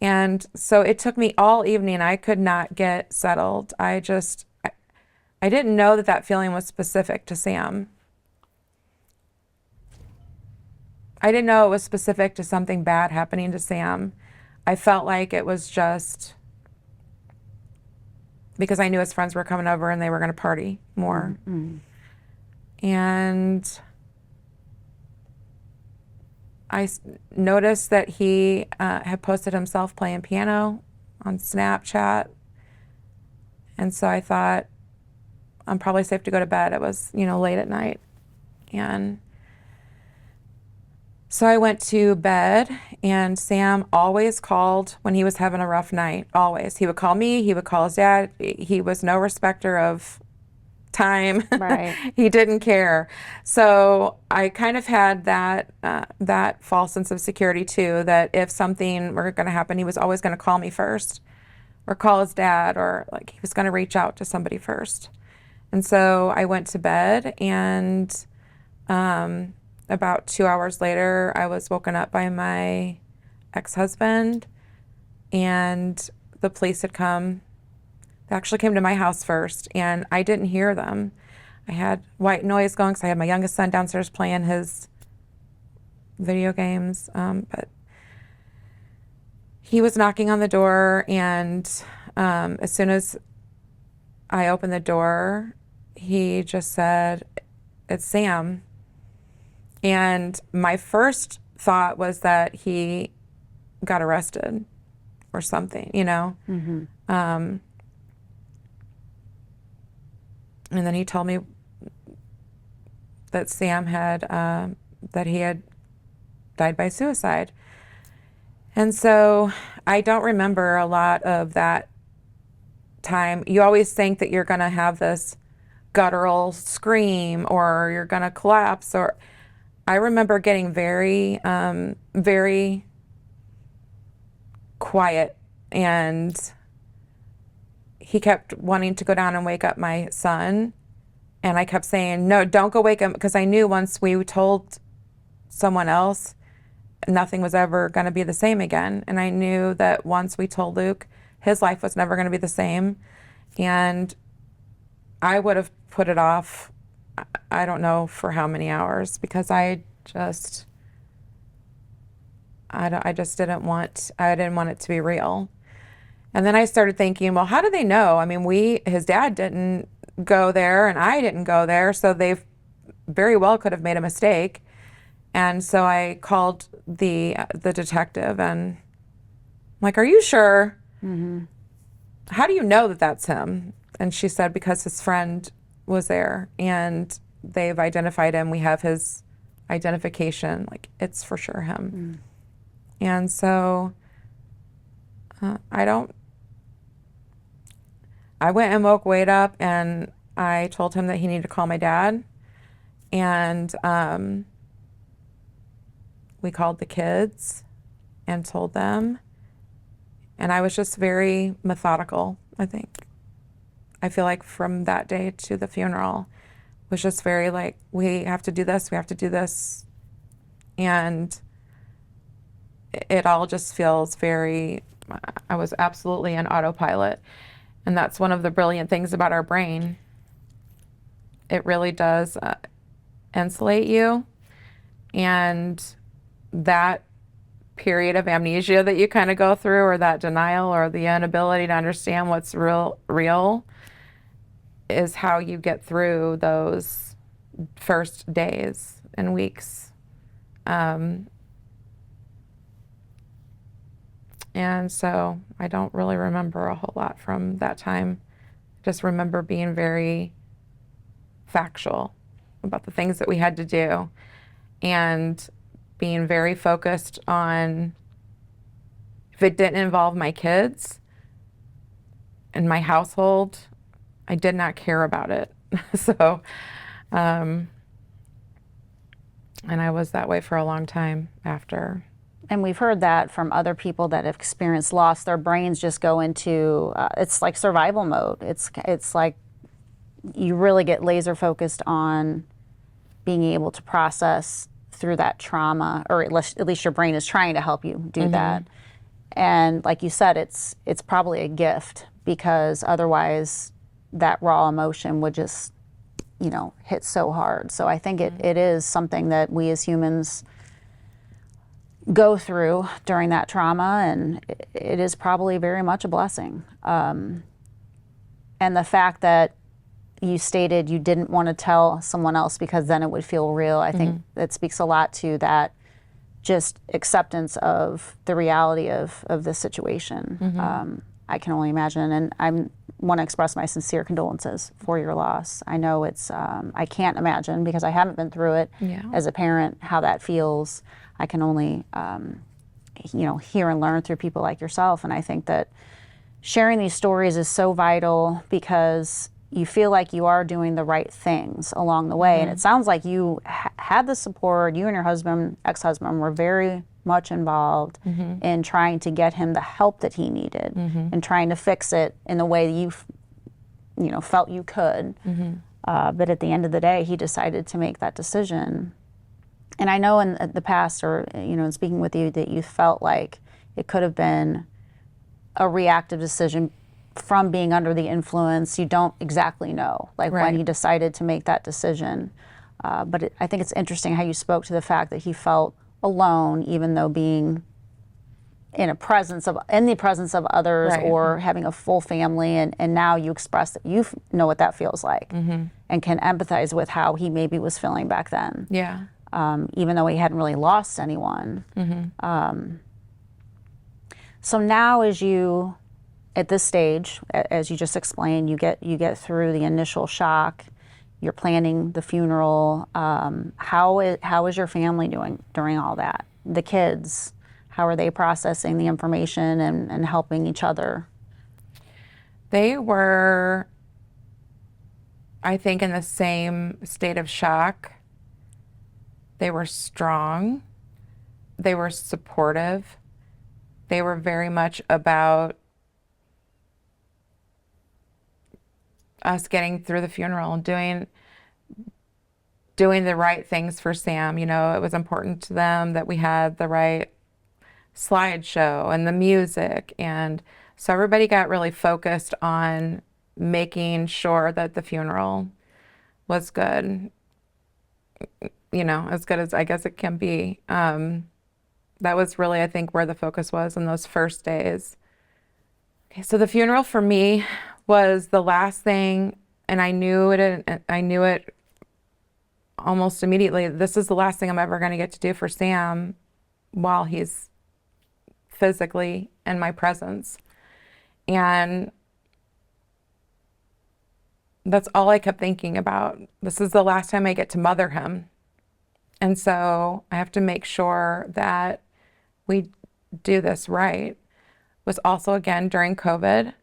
And so it took me all evening. I could not get settled. I didn't know that feeling was specific to Sam. I didn't know it was specific to something bad happening to Sam. I felt like it was just because I knew his friends were coming over and they were going to party more. Mm-hmm. And I noticed that he had posted himself playing piano on Snapchat. And so I thought, I'm probably safe to go to bed. It was, late at night. And so I went to bed, and Sam always called when he was having a rough night, always. He would call me, he would call his dad. He was no respecter of time. Right. He didn't care. So I kind of had that false sense of security too, that if something were going to happen, he was always going to call me first, or call his dad, or like he was going to reach out to somebody first. And so I went to bed, and about 2 hours later, I was woken up by my ex-husband, and the police had come. They actually came to my house first, and I didn't hear them. I had white noise going because I had my youngest son downstairs playing his video games, but he was knocking on the door, and as soon as I opened the door, he just said, "It's Sam." And my first thought was that he got arrested or something, Mm-hmm. And then he told me that Sam that he had died by suicide. And so I don't remember a lot of that time. You always think that you're going to have this guttural scream, or you're going to collapse, or I remember getting very, very quiet, and he kept wanting to go down and wake up my son, and I kept saying, no, don't go wake him, because I knew once we told someone else, nothing was ever going to be the same again. And I knew that once we told Luke, his life was never going to be the same. And I would have put it off, I don't know for how many hours, because I just didn't want it to be real. And then I started thinking, well, how do they know? I mean, his dad didn't go there and I didn't go there, so they very well could have made a mistake. And so I called the detective and I'm like, are you sure? Mm-hmm. How do you know that that's him? And she said, because his friend was there and they've identified him. We have his identification. Like, it's for sure him. Mm. And so I went and woke Wade up and I told him that he needed to call my dad. And we called the kids and told them. And I was just very methodical, I think. I feel like from that day to the funeral was just very like, we have to do this, we have to do this. And it all just feels very, I was absolutely an autopilot. And that's one of the brilliant things about our brain. It really does insulate you. And that period of amnesia that you kind of go through, or that denial, or the inability to understand what's real, is how you get through those first days and weeks. And so I don't really remember a whole lot from that time. Just remember being very factual about the things that we had to do and being very focused on, if it didn't involve my kids and my household, I did not care about it. So, and I was that way for a long time after. And we've heard that from other people that have experienced loss. Their brains just go into, it's like survival mode. It's like you really get laser focused on being able to process through that trauma, or at least your brain is trying to help you do that. And like you said, it's probably a gift, because otherwise that raw emotion would just, hit so hard. So I think it is something that we as humans go through during that trauma, and it is probably very much a blessing. And the fact that you stated you didn't want to tell someone else because then it would feel real, I think that speaks a lot to that just acceptance of the reality of the situation. I can only imagine, and I want to express my sincere condolences for your loss. I know it's, I can't imagine, because I haven't been through it as a parent, how that feels. I can only, hear and learn through people like yourself. And I think that sharing these stories is so vital, because you feel like you are doing the right things along the way. And it sounds like you had the support. You and your husband, ex-husband, were very much involved in trying to get him the help that he needed and trying to fix it in the way you felt you could. But at the end of the day, he decided to make that decision. And I know in the past, or in speaking with you, that you felt like it could have been a reactive decision from being under the influence. You don't exactly know, when he decided to make that decision. But I think it's interesting how you spoke to the fact that he felt alone, even though being in the presence of others, or having a full family, and now you express that you know what that feels like, and can empathize with how he maybe was feeling back then. Even though he hadn't really lost anyone. So now, as you, at this stage, as you just explained, you get through the initial shock. You're planning the funeral. How is your family doing during all that? The kids, how are they processing the information and helping each other? They were, I think, in the same state of shock. They were strong. They were supportive. They were very much about us getting through the funeral and doing the right things for Sam. It was important to them that we had the right slideshow and the music and So everybody got really focused on making sure that the funeral was good, as good as I guess it can be. That was really, I think, where the focus was in those first days. Okay, so the funeral for me was the last thing, and I knew it almost immediately. This is the last thing I'm ever going to get to do for Sam while he's physically in my presence. And that's all I kept thinking about. This is the last time I get to mother him. And so I have to make sure that we do this right. It was also, again, during COVID.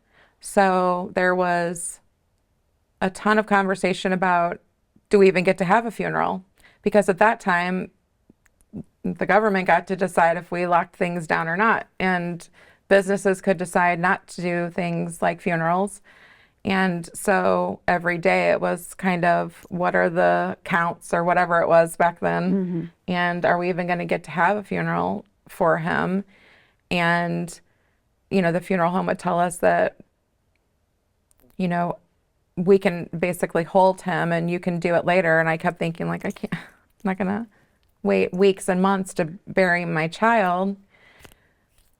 So there was a ton of conversation about, do we even get to have a funeral? Because at that time, the government got to decide if we locked things down or not. And businesses could decide not to do things like funerals. And so every day it was kind of, what are the counts or whatever it was back then? And are we even going to get to have a funeral for him? And, the funeral home would tell us that, we can basically hold him and you can do it later. And I kept thinking, like, I'm not going to wait weeks and months to bury my child.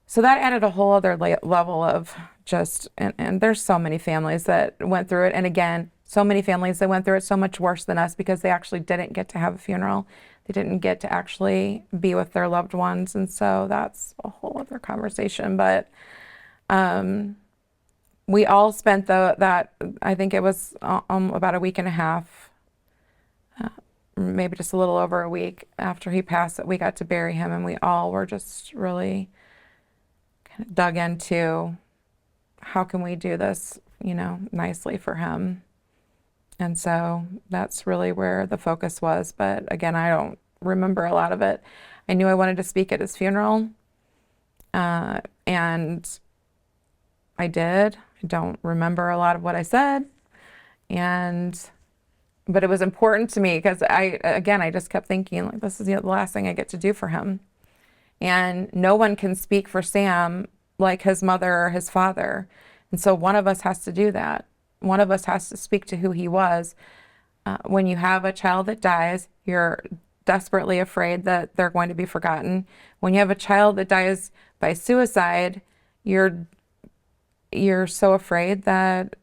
So that added a whole other level of just, and there's so many families that went through it. And again, so many families that went through it so much worse than us because they actually didn't get to have a funeral. They didn't get to actually be with their loved ones. And so that's a whole other conversation. But we all spent that, I think it was about a week and a half, maybe just a little over a week after he passed, that we got to bury him. And we all were just really kind of dug into, how can we do this, nicely for him? And so that's really where the focus was. But again, I don't remember a lot of it. I knew I wanted to speak at his funeral, and I did. I don't remember a lot of what I said, but it was important to me because I just kept thinking, like, this is the last thing I get to do for him. And no one can speak for Sam like his mother or his father. And so one of us has to do that. One of us has to speak to who he was. When you have a child that dies, you're desperately afraid that they're going to be forgotten. When you have a child that dies by suicide, you're so afraid that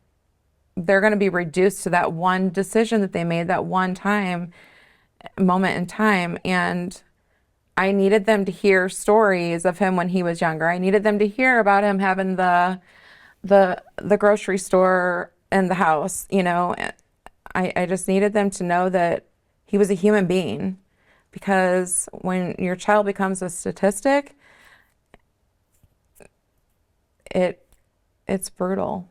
they're going to be reduced to that one decision that they made, that one moment in time. And I needed them to hear stories of him when he was younger. I needed them to hear about him having the grocery store in the house. I just needed them to know that he was a human being, because when your child becomes a statistic, it's brutal.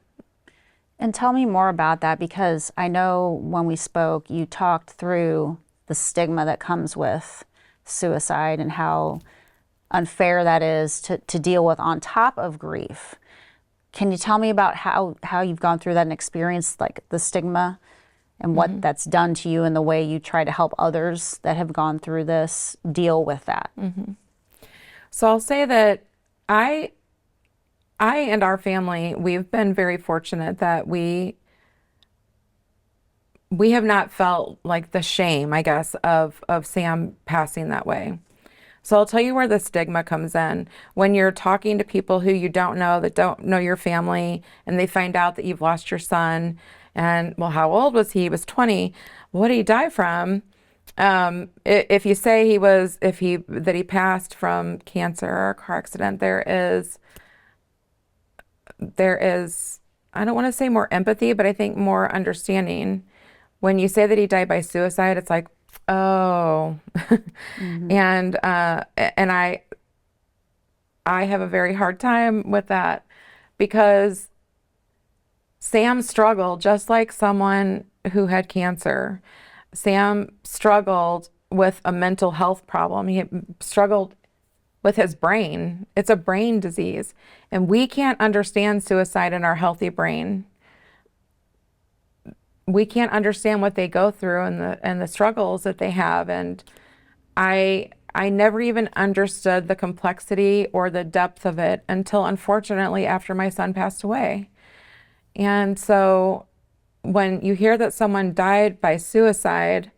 And tell me more about that, because I know when we spoke, you talked through the stigma that comes with suicide and how unfair that is to deal with on top of grief. Can you tell me about how you've gone through that and experienced, like, the stigma and what that's done to you and the way you try to help others that have gone through this deal with that? So I'll say that I and our family, we've been very fortunate that we have not felt like the shame, I guess, of Sam passing that way. So I'll tell you where the stigma comes in. When you're talking to people who you don't know, that don't know your family, and they find out that you've lost your son, and, well, how old was he? He was 20. What did he die from? If you say that he passed from cancer or a car accident, there is, I don't want to say more empathy, but I think more understanding. When you say that he died by suicide, it's like, oh. And I have a very hard time with that, because Sam struggled just like someone who had cancer. Sam struggled with a mental health problem. He struggled with his brain. It's a brain disease, and we can't understand suicide in our healthy brain. We can't understand what they go through and the struggles that they have. And I I never even understood the complexity or the depth of it until, unfortunately, after my son passed away. And so when you hear that someone died by suicide,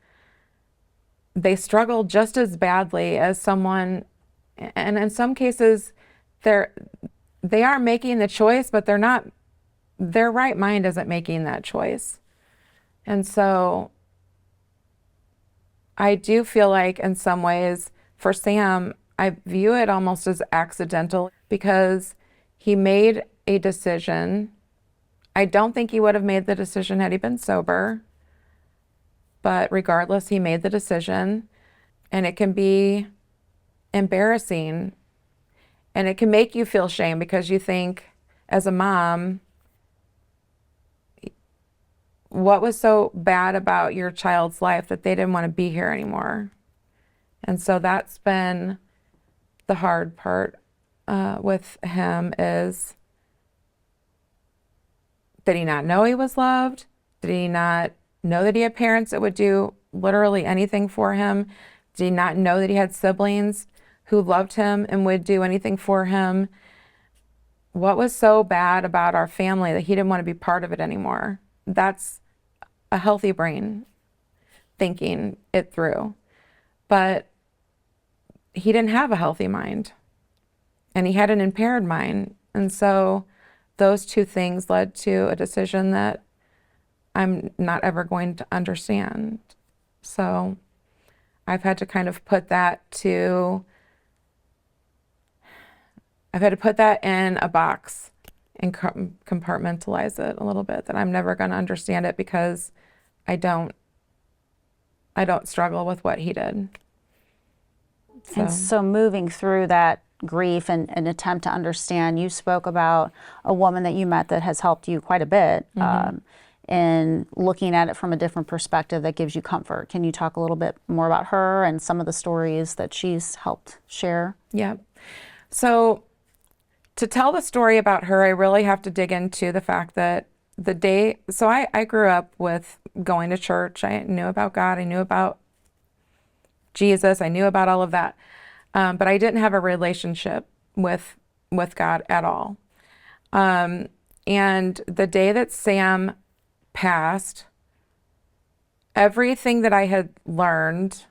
they struggle just as badly as someone, and in some cases, they are making the choice, but they're not, their right mind isn't making that choice. And so I do feel like in some ways for Sam, I view it almost as accidental because he made a decision. I don't think he would have made the decision had he been sober, but regardless, he made the decision, and it can be embarrassing, and it can make you feel shame because you think, as a mom, what was so bad about your child's life that they didn't want to be here anymore? And so that's been the hard part with him is, did he not know he was loved? Did he not know that he had parents that would do literally anything for him? Did he not know that he had siblings who loved him and would do anything for him? What was so bad about our family that he didn't want to be part of it anymore? That's a healthy brain thinking it through. But he didn't have a healthy mind, and he had an impaired mind. And so those two things led to a decision that I'm not ever going to understand. So I've had to kind of put that in a box and compartmentalize it a little bit, that I'm never going to understand it because I don't struggle with what he did. And so moving through that grief and an attempt to understand, you spoke about a woman that you met that has helped you quite a bit in looking at it from a different perspective that gives you comfort. Can you talk a little bit more about her and some of the stories that she's helped share? Yeah. So to tell the story about her, I really have to dig into the fact that I grew up with going to church. I knew about God. I knew about Jesus. I knew about all of that. But I didn't have a relationship with God at all. And the day that Sam passed, everything that I had learned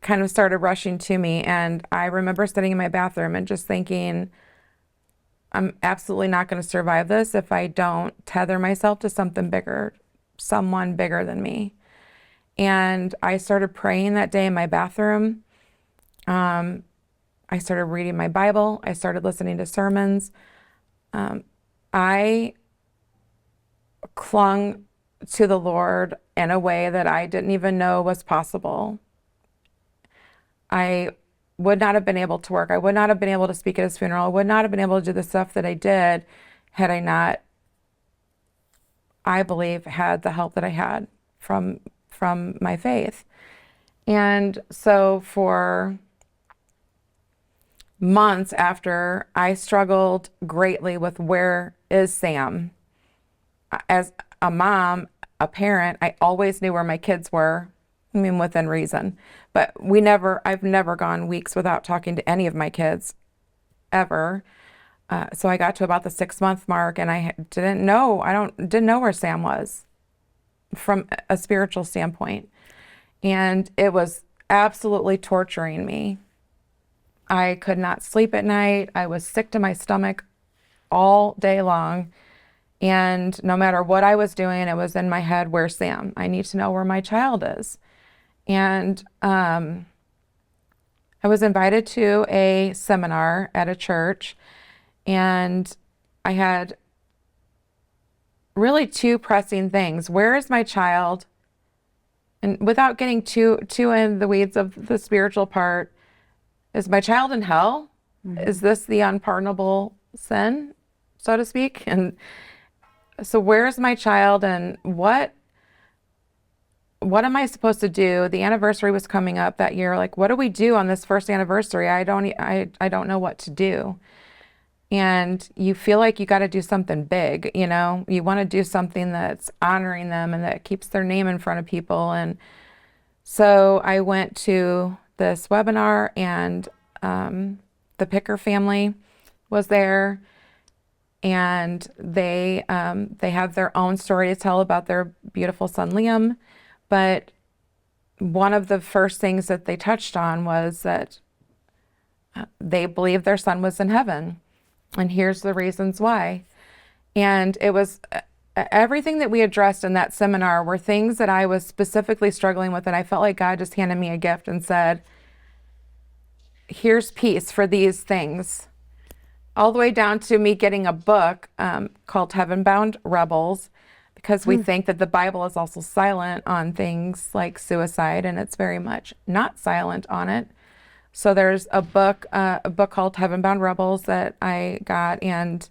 kind of started rushing to me. And I remember sitting in my bathroom and just thinking, I'm absolutely not going to survive this if I don't tether myself to something bigger, someone bigger than me. And I started praying that day in my bathroom. I started reading my Bible. I started listening to sermons. I clung to the Lord in a way that I didn't even know was possible. I would not have been able to work. I would not have been able to speak at his funeral. I would not have been able to do the stuff that I did had I not, I believe, had the help that I had from my faith. And so for months after, I struggled greatly with, where is Sam? As a mom, a parent, I always knew where my kids were. I mean, within reason. But I've never gone weeks without talking to any of my kids, ever. So I got to about the 6-month mark, and I didn't know where Sam was from a spiritual standpoint. And it was absolutely torturing me. I could not sleep at night. I was sick to my stomach all day long. And no matter what I was doing, it was in my head, where's Sam? I need to know where my child is. And I was invited to a seminar at a church, and I had really two pressing things. Where is my child? And without getting too in the weeds of the spiritual part, is my child in hell? Mm-hmm. Is this the unpardonable sin, so to speak? And so where's my child, and what am I supposed to do? The anniversary was coming up that year. Like, what do we do on this first anniversary? I don't know what to do. And you feel like you got to do something big, you know? You want to do something that's honoring them and that keeps their name in front of people. And so I went to this webinar, and the Picker family was there, and they have their own story to tell about their beautiful son Liam. But one of the first things that they touched on was that they believed their son was in heaven, and here's the reasons why. And it was everything that we addressed in that seminar were things that I was specifically struggling with, and I felt like God just handed me a gift and said, here's peace for these things. All the way down to me getting a book called Heaven-Bound Rebels, because we think that the Bible is also silent on things like suicide, and it's very much not silent on it. So there's a book called Heaven-Bound Rebels that I got, and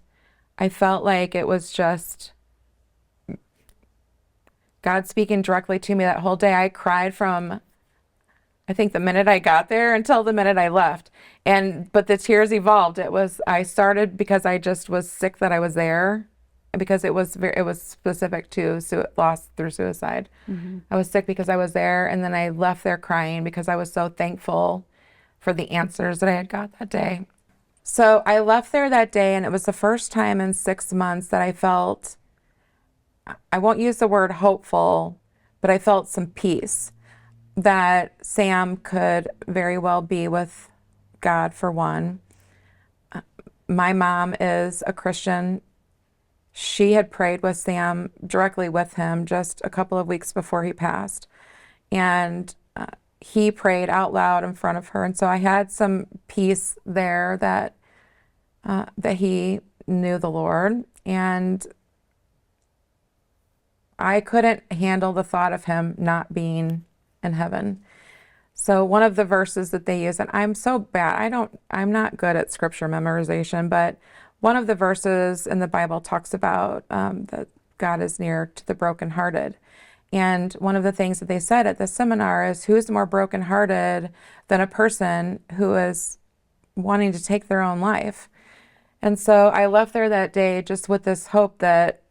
I felt like it was just God speaking directly to me that whole day. I cried from, I think, the minute I got there until the minute I left. But the tears evolved. I started because I just was sick that I was there, because it was specific to loss through suicide. Mm-hmm. I was sick because I was there, and then I left there crying because I was so thankful for the answers that I had got that day. So I left there that day, and it was the first time in 6 months that I felt, I won't use the word hopeful, but I felt some peace that Sam could very well be with God, for one. My mom is a Christian. She had prayed with Sam, directly with him, just a couple of weeks before he passed. And he prayed out loud in front of her. And so I had some peace there that he knew the Lord. And I couldn't handle the thought of him not being in heaven. So one of the verses that they use, and I'm so bad, I'm not good at scripture memorization, but one of the verses in the Bible talks about that God is near to the brokenhearted. And one of the things that they said at the seminar is, who's more brokenhearted than a person who is wanting to take their own life? And so I left there that day just with this hope that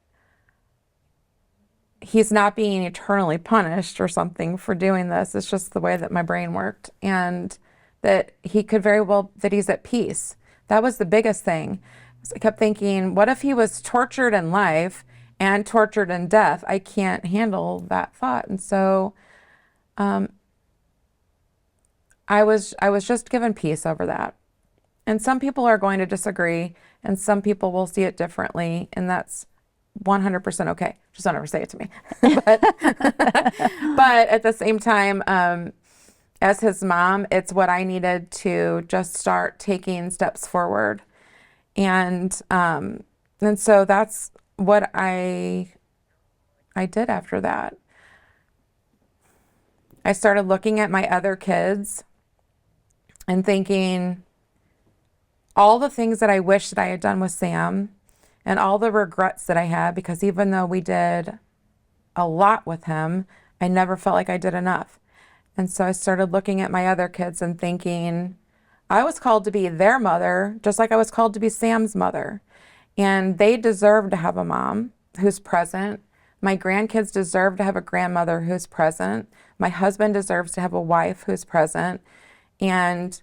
he's not being eternally punished or something for doing this. It's just the way that my brain worked. And that he could very well, that he's at peace. That was the biggest thing. So I kept thinking, what if he was tortured in life and tortured in death? I can't handle that thought. And so I was just given peace over that. And some people are going to disagree, and some people will see it differently, and that's 100% okay. Just don't ever say it to me. But at the same time, as his mom, it's what I needed to just start taking steps forward. And so that's what I did after that. I started looking at my other kids and thinking all the things that I wish that I had done with Sam, and all the regrets that I had, because even though we did a lot with him, I never felt like I did enough. And so I started looking at my other kids and thinking, I was called to be their mother, just like I was called to be Sam's mother. And they deserve to have a mom who's present. My grandkids deserve to have a grandmother who's present. My husband deserves to have a wife who's present. And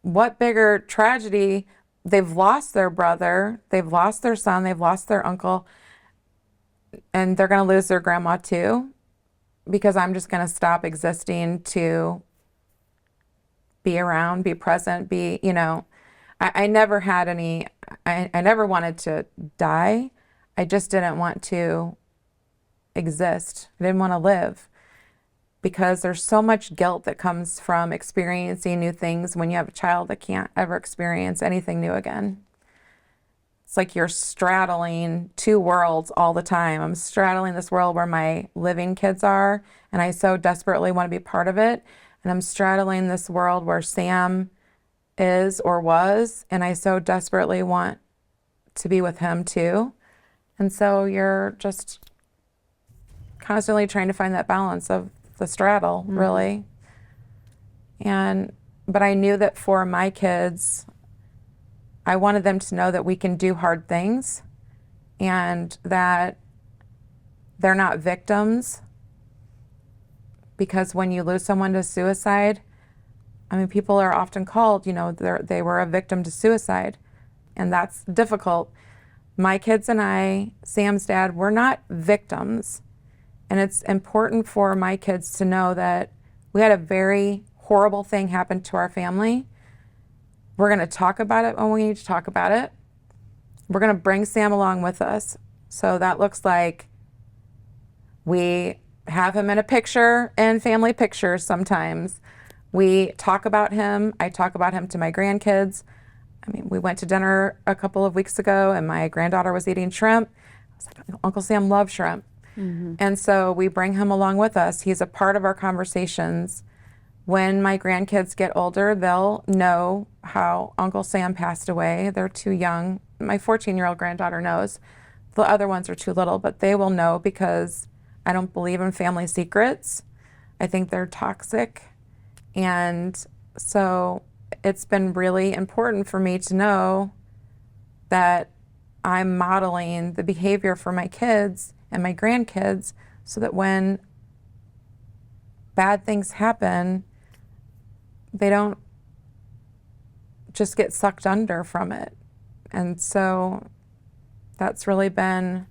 what bigger tragedy? They've lost their brother, they've lost their son, they've lost their uncle, and they're going to lose their grandma too, because I'm just going to stop existing to be around, be present, I never had any, I never wanted to die. I just didn't want to exist. I didn't want to live, because there's so much guilt that comes from experiencing new things when you have a child that can't ever experience anything new again. It's like you're straddling two worlds all the time. I'm straddling this world where my living kids are, and I so desperately want to be part of it. And I'm straddling this world where Sam is or was, and I so desperately want to be with him too. And so you're just constantly trying to find that balance of the straddle, really. But I knew that for my kids, I wanted them to know that we can do hard things, and that they're not victims, because when you lose someone to suicide, I mean, people are often called, they were a victim to suicide, and that's difficult. My kids and I, Sam's dad, we're not victims. And it's important for my kids to know that we had a very horrible thing happen to our family. We're going to talk about it when we need to talk about it. We're going to bring Sam along with us. So that looks like we have him in a picture and family pictures sometimes. We talk about him. I talk about him to my grandkids. I mean, we went to dinner a couple of weeks ago and my granddaughter was eating shrimp. I was like, Uncle Sam loves shrimp. Mm-hmm. And so we bring him along with us. He's a part of our conversations. When my grandkids get older, they'll know how Uncle Sam passed away. They're too young. My 14-year-old granddaughter knows. The other ones are too little, but they will know because I don't believe in family secrets. I think they're toxic. And so it's been really important for me to know that I'm modeling the behavior for my kids and my grandkids so that when bad things happen, they don't just get sucked under from it. And so that's really been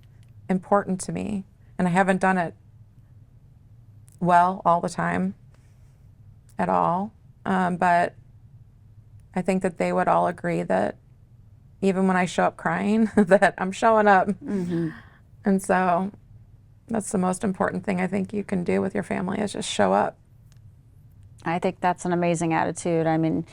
important to me. And I haven't done it well all the time at all. But I think that they would all agree that even when I show up crying, that I'm showing up. Mm-hmm. And so that's the most important thing I think you can do with your family is just show up. I think that's an amazing attitude. I mean,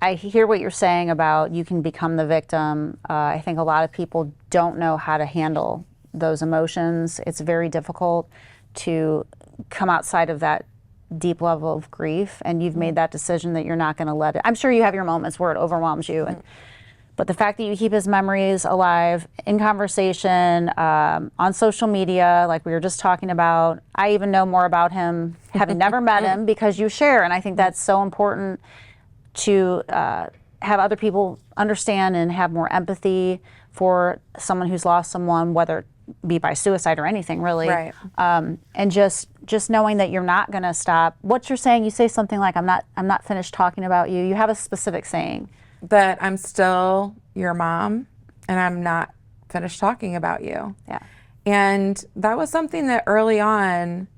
I hear what you're saying about you can become the victim. I think a lot of people don't know how to handle those emotions. It's very difficult to come outside of that deep level of grief, and you've made that decision that you're not going to let it. I'm sure you have your moments where it overwhelms you, but the fact that you keep his memories alive in conversation, on social media, like we were just talking about, I even know more about him having never met him because you share, and I think that's so important to have other people understand and have more empathy for someone who's lost someone, whether it be by suicide or anything really. Right. And just knowing that you're not going to stop. What you're saying, you say something like, I'm not finished talking about you. You have a specific saying. That I'm still your mom and I'm not finished talking about you. Yeah. And that was something that early on,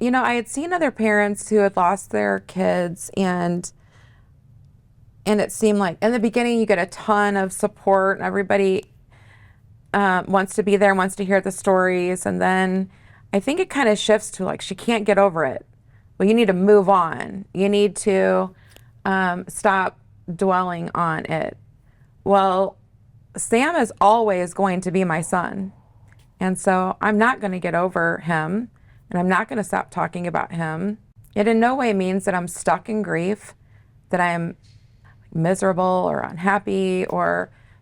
I had seen other parents who had lost their kids and it seemed like in the beginning you get a ton of support and everybody wants to be there, wants to hear the stories. And then I think it kind of shifts to like, she can't get over it. Well, you need to move on. You need to stop dwelling on it. Well, Sam is always going to be my son. And so I'm not going to get over him and I'm not going to stop talking about him. It in no way means that I'm stuck in grief, that I'm miserable or unhappy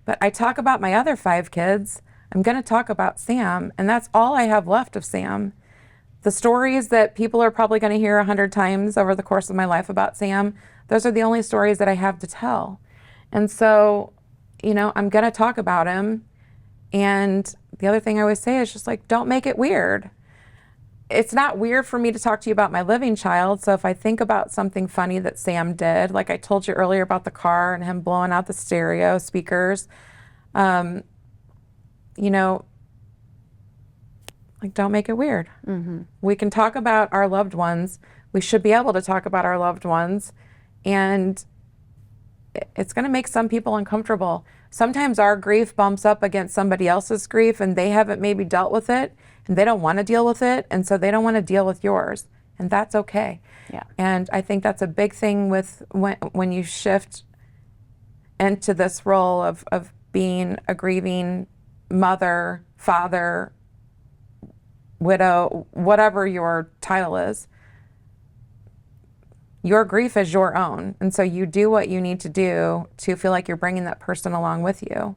but I talk about my other 5 kids. I'm going to talk about Sam, and that's all I have left of Sam. The stories that people are probably going to hear 100 times over the course of my life about Sam, those are the only stories that I have to tell. And so, I'm going to talk about him. And the other thing I always say is just like, don't make it weird. It's not weird for me to talk to you about my living child. So if I think about something funny that Sam did, like I told you earlier about the car and him blowing out the stereo speakers, like don't make it weird. Mm-hmm. We can talk about our loved ones. We should be able to talk about our loved ones. And it's going to make some people uncomfortable. Sometimes our grief bumps up against somebody else's grief and they haven't maybe dealt with it and they don't want to deal with it. And so they don't want to deal with yours. And that's okay. Yeah. And I think that's a big thing with when you shift into this role of being a grieving mother, father, widow, whatever your title is. Your grief is your own. And so you do what you need to do to feel like you're bringing that person along with you.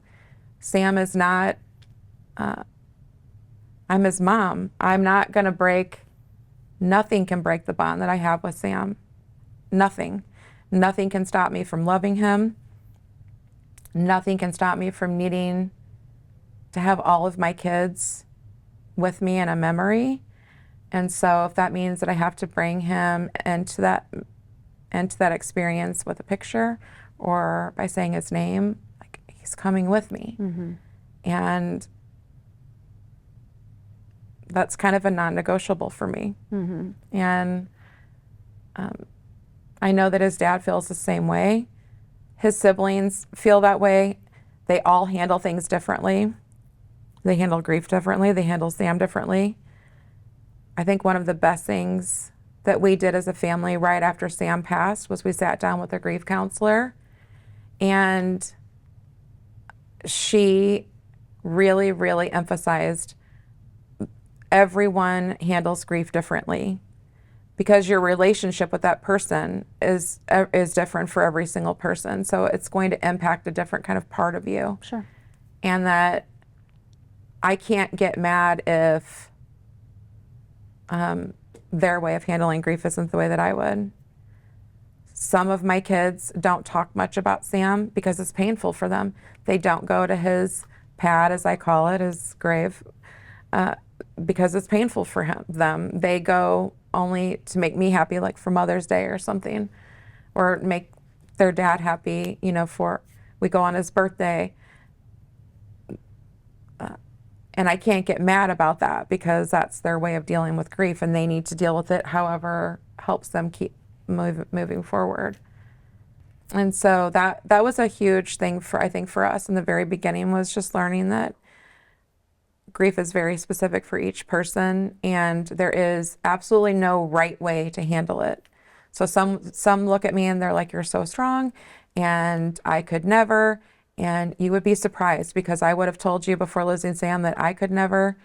Sam is not, I'm his mom. I'm not going to nothing can break the bond that I have with Sam. Nothing. Nothing can stop me from loving him. Nothing can stop me from needing to have all of my kids with me in a memory. And so if that means that I have to bring him into that experience with a picture or by saying his name, like, he's coming with me. And that's kind of a non-negotiable for me. And I know that his dad feels the same way. His siblings feel that way. They all handle things differently. They handle grief differently. They handle Sam differently. I think one of the best things that we did as a family right after Sam passed was we sat down with a grief counselor, and she really, really emphasized everyone handles grief differently, because your relationship with that person is different for every single person. So it's going to impact a different kind of part of you. Sure. And that I can't get mad if their way of handling grief isn't the way that I would. Some of my kids don't talk much about Sam because it's painful for them. They don't go to his pad, as I call it, his grave, because it's painful for them. They go only to make me happy, like for Mother's Day or something, or make their dad happy, we go on his birthday. And I can't get mad about that, because that's their way of dealing with grief, and they need to deal with it however helps them keep moving forward. And so that was a huge thing for us in the very beginning, was just learning that grief is very specific for each person, and there is absolutely no right way to handle it. So some look at me and they're like, "You're so strong," and I could never. And you would be surprised, because I would have told you before losing Sam that I could never.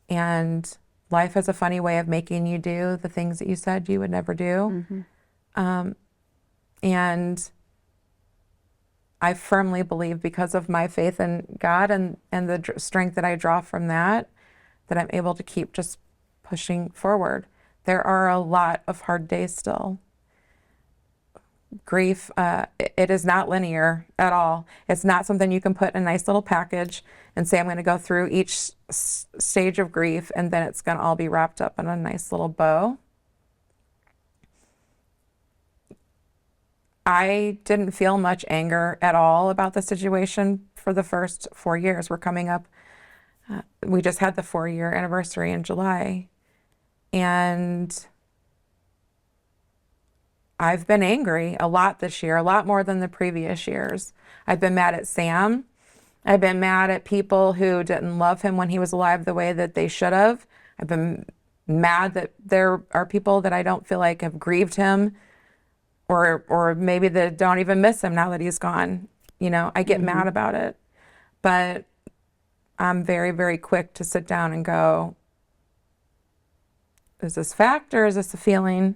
And life has a funny way of making you do the things that you said you would never do. And I firmly believe, because of my faith in God and the strength that I draw from that I'm able to keep just pushing forward. There are a lot of hard days still. Grief, it is not linear at all. It's not something you can put in a nice little package and say, I'm going to go through each stage of grief and then it's going to all be wrapped up in a nice little bow. I didn't feel much anger at all about the situation for the first 4 years. We're coming up, we just had the 4-year anniversary in July. And I've been angry a lot this year, a lot more than the previous years. I've been mad at Sam. I've been mad at people who didn't love him when he was alive the way that they should have. I've been mad that there are people that I don't feel like have grieved him, or maybe that don't even miss him now that he's gone. I get mad about it. But I'm very, very quick to sit down and go, is this fact or is this a feeling?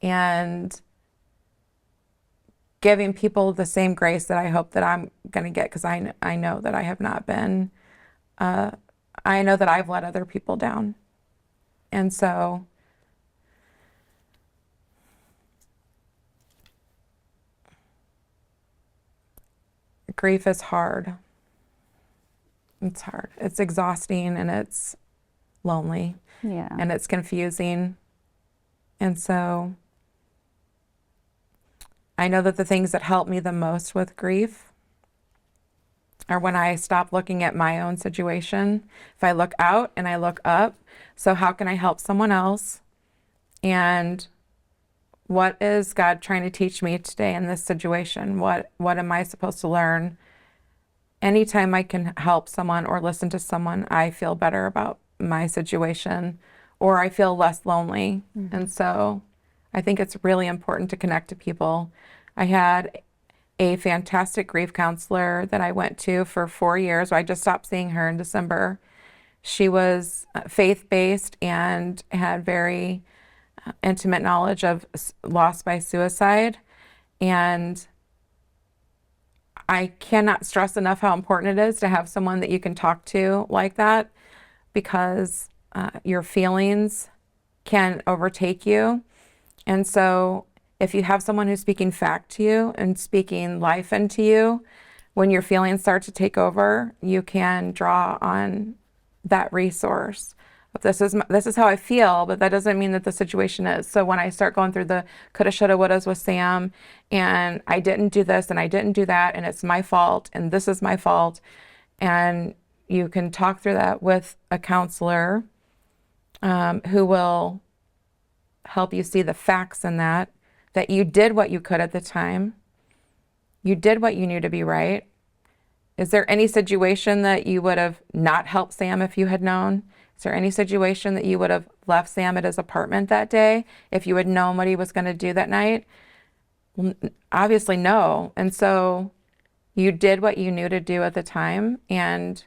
And giving people the same grace that I hope that I'm going to get, because I know that I have not been. I know that I've let other people down. And so grief is hard. It's hard. It's exhausting, and it's lonely. Yeah. And it's confusing. And so I know that the things that help me the most with grief are when I stop looking at my own situation. If I look out and I look up, so how can I help someone else? And what is God trying to teach me today in this situation? What am I supposed to learn? Anytime I can help someone or listen to someone, I feel better about my situation, or I feel less lonely. And so I think it's really important to connect to people. I had a fantastic grief counselor that I went to for 4 years. I just stopped seeing her in December. She was faith-based and had very intimate knowledge of loss by suicide. And I cannot stress enough how important it is to have someone that you can talk to like that, because your feelings can overtake you. And so if you have someone who's speaking fact to you and speaking life into you, when your feelings start to take over, you can draw on that resource. But this is how I feel, but that doesn't mean that the situation is. So when I start going through the coulda, shoulda, wouldas with Sam, and I didn't do this and I didn't do that, and it's my fault, and this is my fault, and you can talk through that with a counselor who will help you see the facts in that you did what you could at the time. You did what you knew to be right. Is there any situation that you would have not helped Sam if you had known? Is there any situation that you would have left Sam at his apartment that day if you had known what he was going to do that night? Well, obviously no. And so you did what you knew to do at the time, and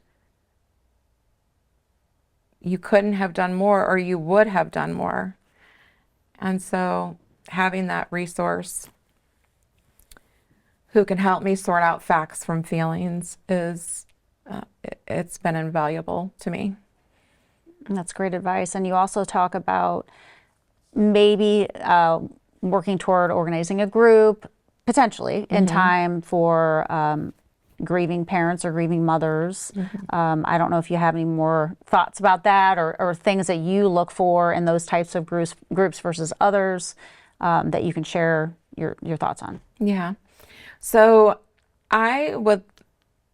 you couldn't have done more, or you would have done more. And so having that resource who can help me sort out facts from feelings is, it's been invaluable to me. That's great advice. And you also talk about maybe working toward organizing a group, potentially, in time for grieving parents or grieving mothers. I don't know if you have any more thoughts about that, or things that you look for in those types of groups versus others that you can share your thoughts on. Yeah. So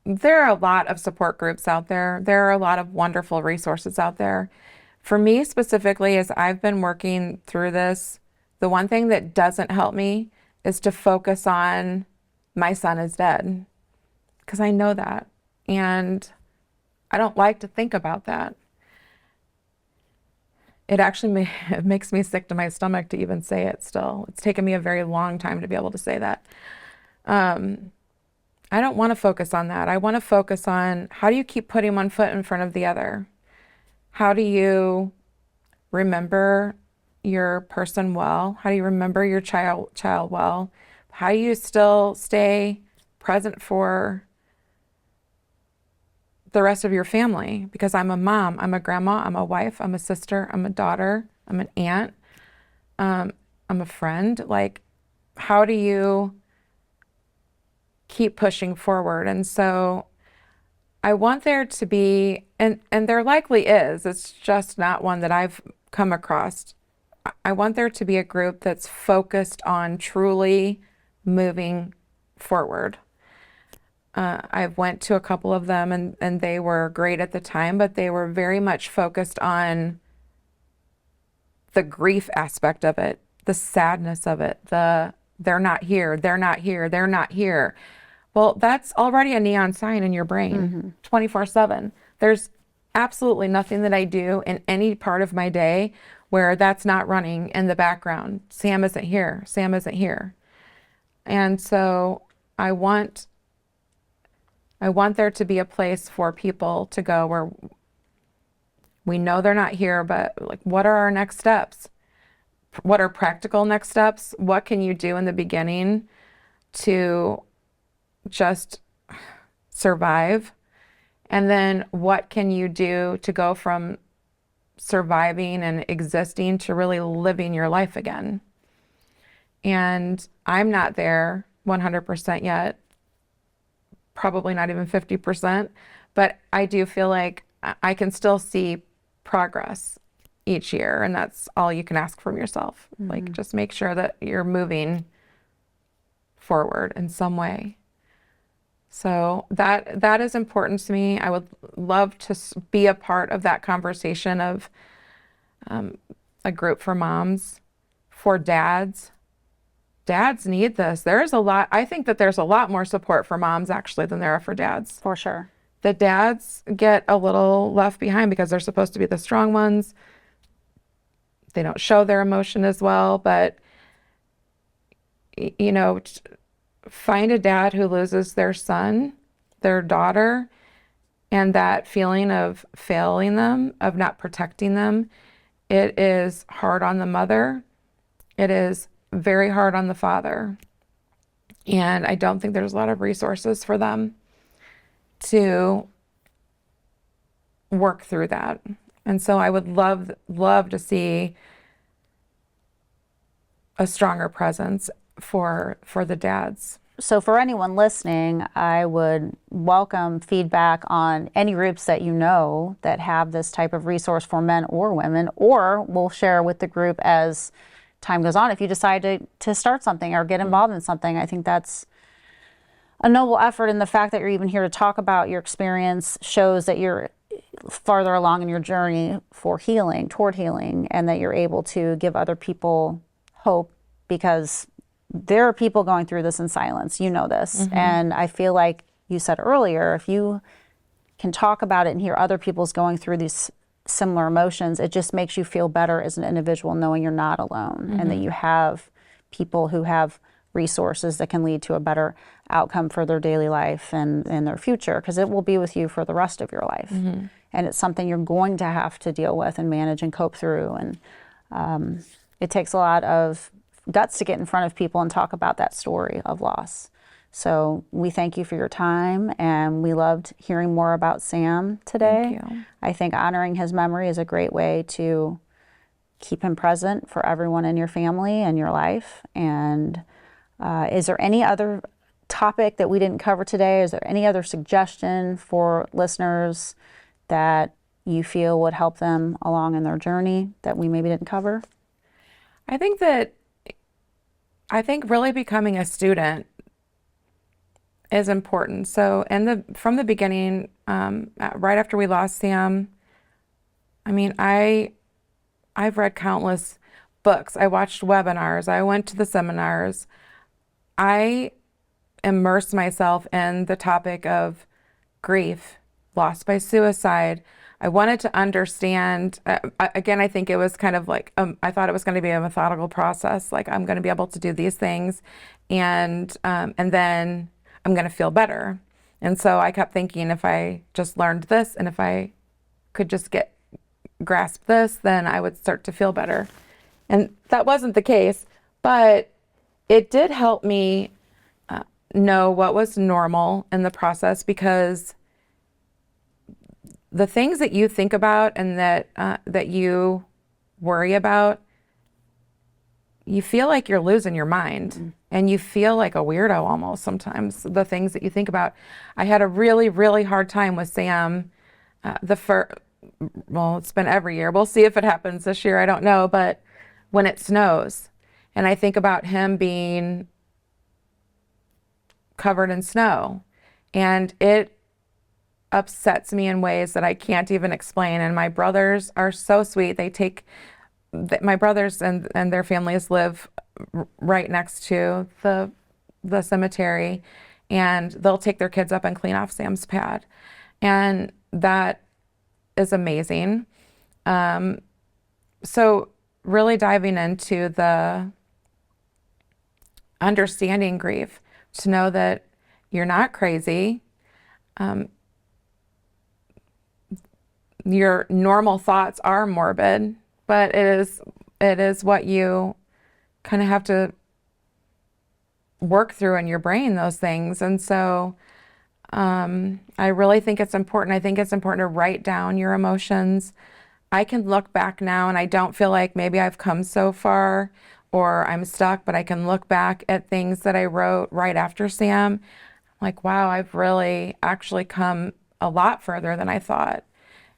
there are a lot of support groups out there. There are a lot of wonderful resources out there. For me specifically, as I've been working through this, the one thing that doesn't help me is to focus on my son is dead, because I know that, and I don't like to think about that. It actually it makes me sick to my stomach to even say it still. It's taken me a very long time to be able to say that. I don't want to focus on that. I want to focus on, how do you keep putting one foot in front of the other? How do you remember your person well? How do you remember your child well? How do you still stay present for the rest of your family? Because I'm a mom, I'm a grandma, I'm a wife, I'm a sister, I'm a daughter, I'm an aunt, I'm a friend. Like, how do you keep pushing forward? And so I want there to be, and there likely is, it's just not one that I've come across. I want there to be a group that's focused on truly moving forward. I went to a couple of them, and they were great at the time, but they were very much focused on the grief aspect of it, the sadness of it, they're not here, they're not here, they're not here. Well, that's already a neon sign in your brain, 24/7. There's absolutely nothing that I do in any part of my day where that's not running in the background. Sam isn't here, Sam isn't here. And so I want there to be a place for people to go where we know they're not here, but like, what are our next steps? What are practical next steps? What can you do in the beginning to just survive? And then what can you do to go from surviving and existing to really living your life again? And I'm not there 100% yet, probably not even 50%, but I do feel like I can still see progress each year, and that's all you can ask from yourself. Like, just make sure that you're moving forward in some way. So that is important to me. I would love to be a part of that conversation of a group for moms, for dads. Dads need this. I think that there's a lot more support for moms actually than there are for dads. For sure. The dads get a little left behind because they're supposed to be the strong ones. They don't show their emotion as well, but you know, find a dad who loses their son, their daughter, and that feeling of failing them, of not protecting them. It is hard on the mother. It is very hard on the father. And I don't think there's a lot of resources for them to work through that. And so I would love to see a stronger presence for the dads So for anyone listening, I would welcome feedback on any groups that you know that have this type of resource for men or women, or we'll share with the group as time goes on. If you decide to start something or get involved in something, I think that's a noble effort. And the fact that you're even here to talk about your experience shows that you're farther along in your journey for healing, toward healing, and that you're able to give other people hope, because there are people going through this in silence. You know this. And I feel like you said earlier, if you can talk about it and hear other people's going through these similar emotions, it just makes you feel better as an individual, knowing you're not alone and that you have people who have resources that can lead to a better outcome for their daily life and their future, because it will be with you for the rest of your life. And it's something you're going to have to deal with and manage and cope through. And it takes a lot of guts to get in front of people and talk about that story of loss. So we thank you for your time, and we loved hearing more about Sam today. Thank you. I think honoring his memory is a great way to keep him present for everyone in your family and your life. And is there any other topic that we didn't cover today? Is there any other suggestion for listeners that you feel would help them along in their journey that we maybe didn't cover? I think really becoming a student is important. So from the beginning, right after we lost Sam, I mean, I've read countless books. I watched webinars. I went to the seminars. I immersed myself in the topic of grief, loss by suicide. I wanted to understand, again, I think it was kind of like, I thought it was going to be a methodical process. Like, I'm going to be able to do these things, and then I'm going to feel better. And so I kept thinking, if I just learned this, and if I could just grasp this, then I would start to feel better. And that wasn't the case, but it did help me know what was normal in the process, because the things that you think about and that you worry about, you feel like you're losing your mind, and you feel like a weirdo almost sometimes, the things that you think about. I had a really, really hard time with Sam. Well, it's been every year. We'll see if it happens this year. I don't know. But when it snows, and I think about him being covered in snow, and it upsets me in ways that I can't even explain. And my brothers are so sweet. My brothers and their families live right next to the cemetery, and they'll take their kids up and clean off Sam's pad. And that is amazing. So really diving into the understanding grief, to know that you're not crazy. Your normal thoughts are morbid, but it is what you kind of have to work through in your brain, those things. And so I really think it's important. I think it's important to write down your emotions. I can look back now, and I don't feel like maybe I've come so far or I'm stuck, but I can look back at things that I wrote right after Sam. Like, wow, I've really actually come a lot further than I thought.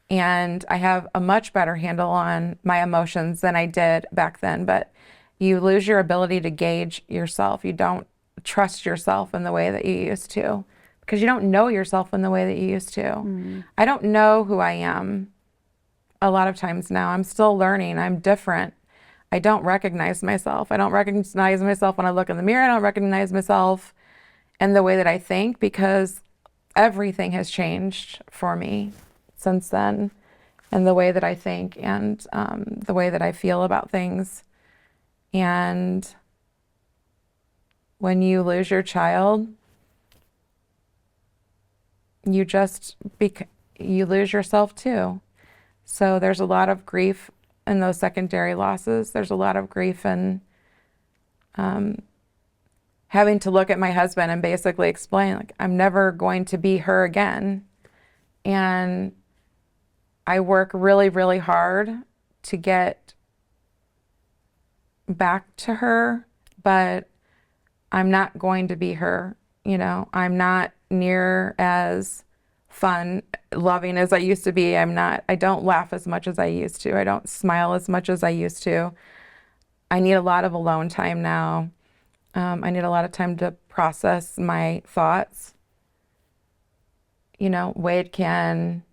And I have a much better handle on my emotions than I did back then. But you lose your ability to gauge yourself. You don't trust yourself in the way that you used to, because you don't know yourself in the way that you used to. I don't know who I am a lot of times now. I'm still learning. I'm different. I don't recognize myself. I don't recognize myself when I look in the mirror. I don't recognize myself in the way that I think, because everything has changed for me since then, and the way that I think, and the way that I feel about things. And when you lose your child, you lose yourself too. So there's a lot of grief in those secondary losses. There's a lot of grief in having to look at my husband and basically explain, like, I'm never going to be her again. And I work really, really hard to get back to her, but I'm not going to be her. I'm not near as fun, loving as I used to be. I don't laugh as much as I used to. I don't smile as much as I used to. I need a lot of alone time now. I need a lot of time to process my thoughts. Wade can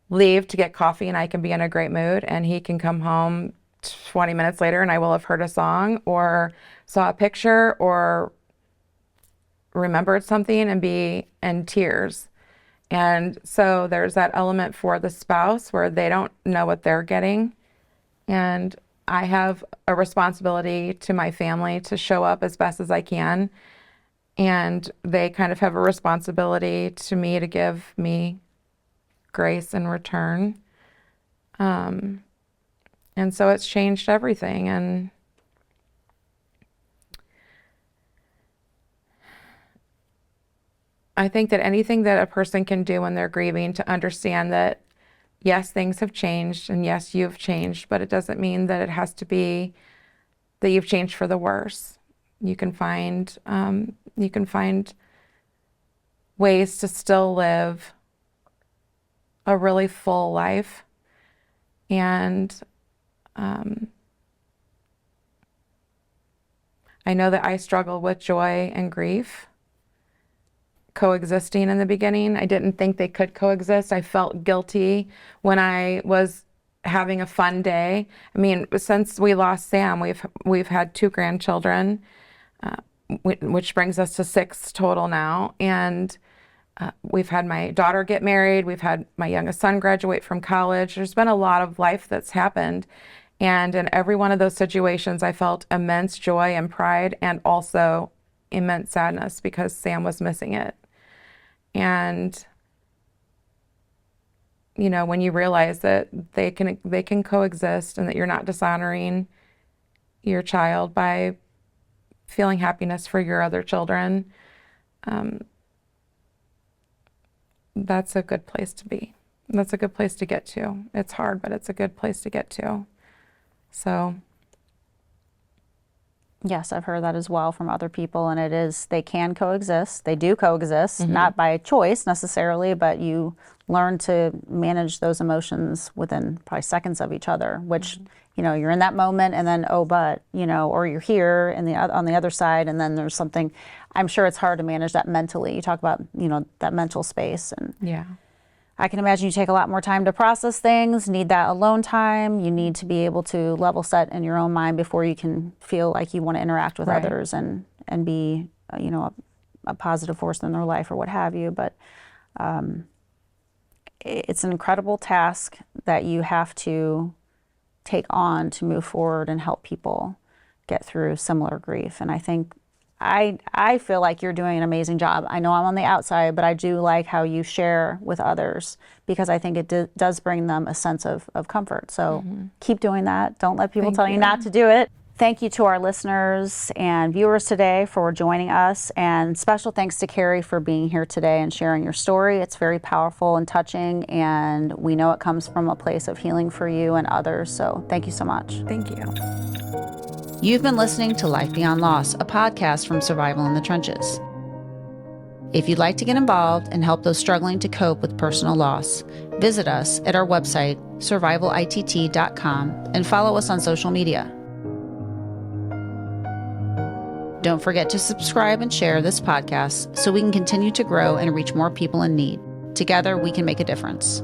leave to get coffee and I can be in a great mood, and he can come home 20 minutes later and I will have heard a song or saw a picture or remembered something and be in tears. And so there's that element for the spouse where they don't know what they're getting. And I have a responsibility to my family to show up as best as I can. And they kind of have a responsibility to me to give me grace in return. And so it's changed everything. And I think that anything that a person can do when they're grieving to understand that, yes, things have changed, and yes, you've changed, but it doesn't mean that it has to be that you've changed for the worse. You can find ways to still live a really full life. And I know that I struggled with joy and grief coexisting in the beginning. I didn't think they could coexist. I felt guilty when I was having a fun day. I mean, since we lost Sam, we've had 2 grandchildren, which brings us to 6 total now. And we've had my daughter get married. We've had my youngest son graduate from college. There's been a lot of life that's happened. And in every one of those situations, I felt immense joy and pride, and also immense sadness because Sam was missing it. And when you realize that they can coexist and that you're not dishonoring your child by feeling happiness for your other children, that's a good place to be. That's a good place to get to. It's hard, but it's a good place to get to. So. Yes, I've heard that as well from other people, and they can coexist. They do coexist, not by choice necessarily, but you learn to manage those emotions within probably seconds of each other, which, you're in that moment and then, or you're here and on the other side, and then there's something. I'm sure it's hard to manage that mentally. You talk about, that mental space. And yeah. I can imagine you take a lot more time to process things, need that alone time. You need to be able to level set in your own mind before you can feel like you want to interact with others and be, a positive force in their life or what have you. But it's an incredible task that you have to take on to move forward and help people get through similar grief. And I think I feel like you're doing an amazing job. I know I'm on the outside, but I do like how you share with others because I think it does bring them a sense of comfort. So keep doing that. Don't let people tell you not to do it. Thank you to our listeners and viewers today for joining us. And special thanks to Carrie for being here today and sharing your story. It's very powerful and touching, and we know it comes from a place of healing for you and others. So thank you so much. Thank you. You've been listening to Life Beyond Loss, a podcast from Survival in the Trenches. If you'd like to get involved and help those struggling to cope with personal loss, visit us at our website, survivalitt.com, and follow us on social media. Don't forget to subscribe and share this podcast so we can continue to grow and reach more people in need. Together, we can make a difference.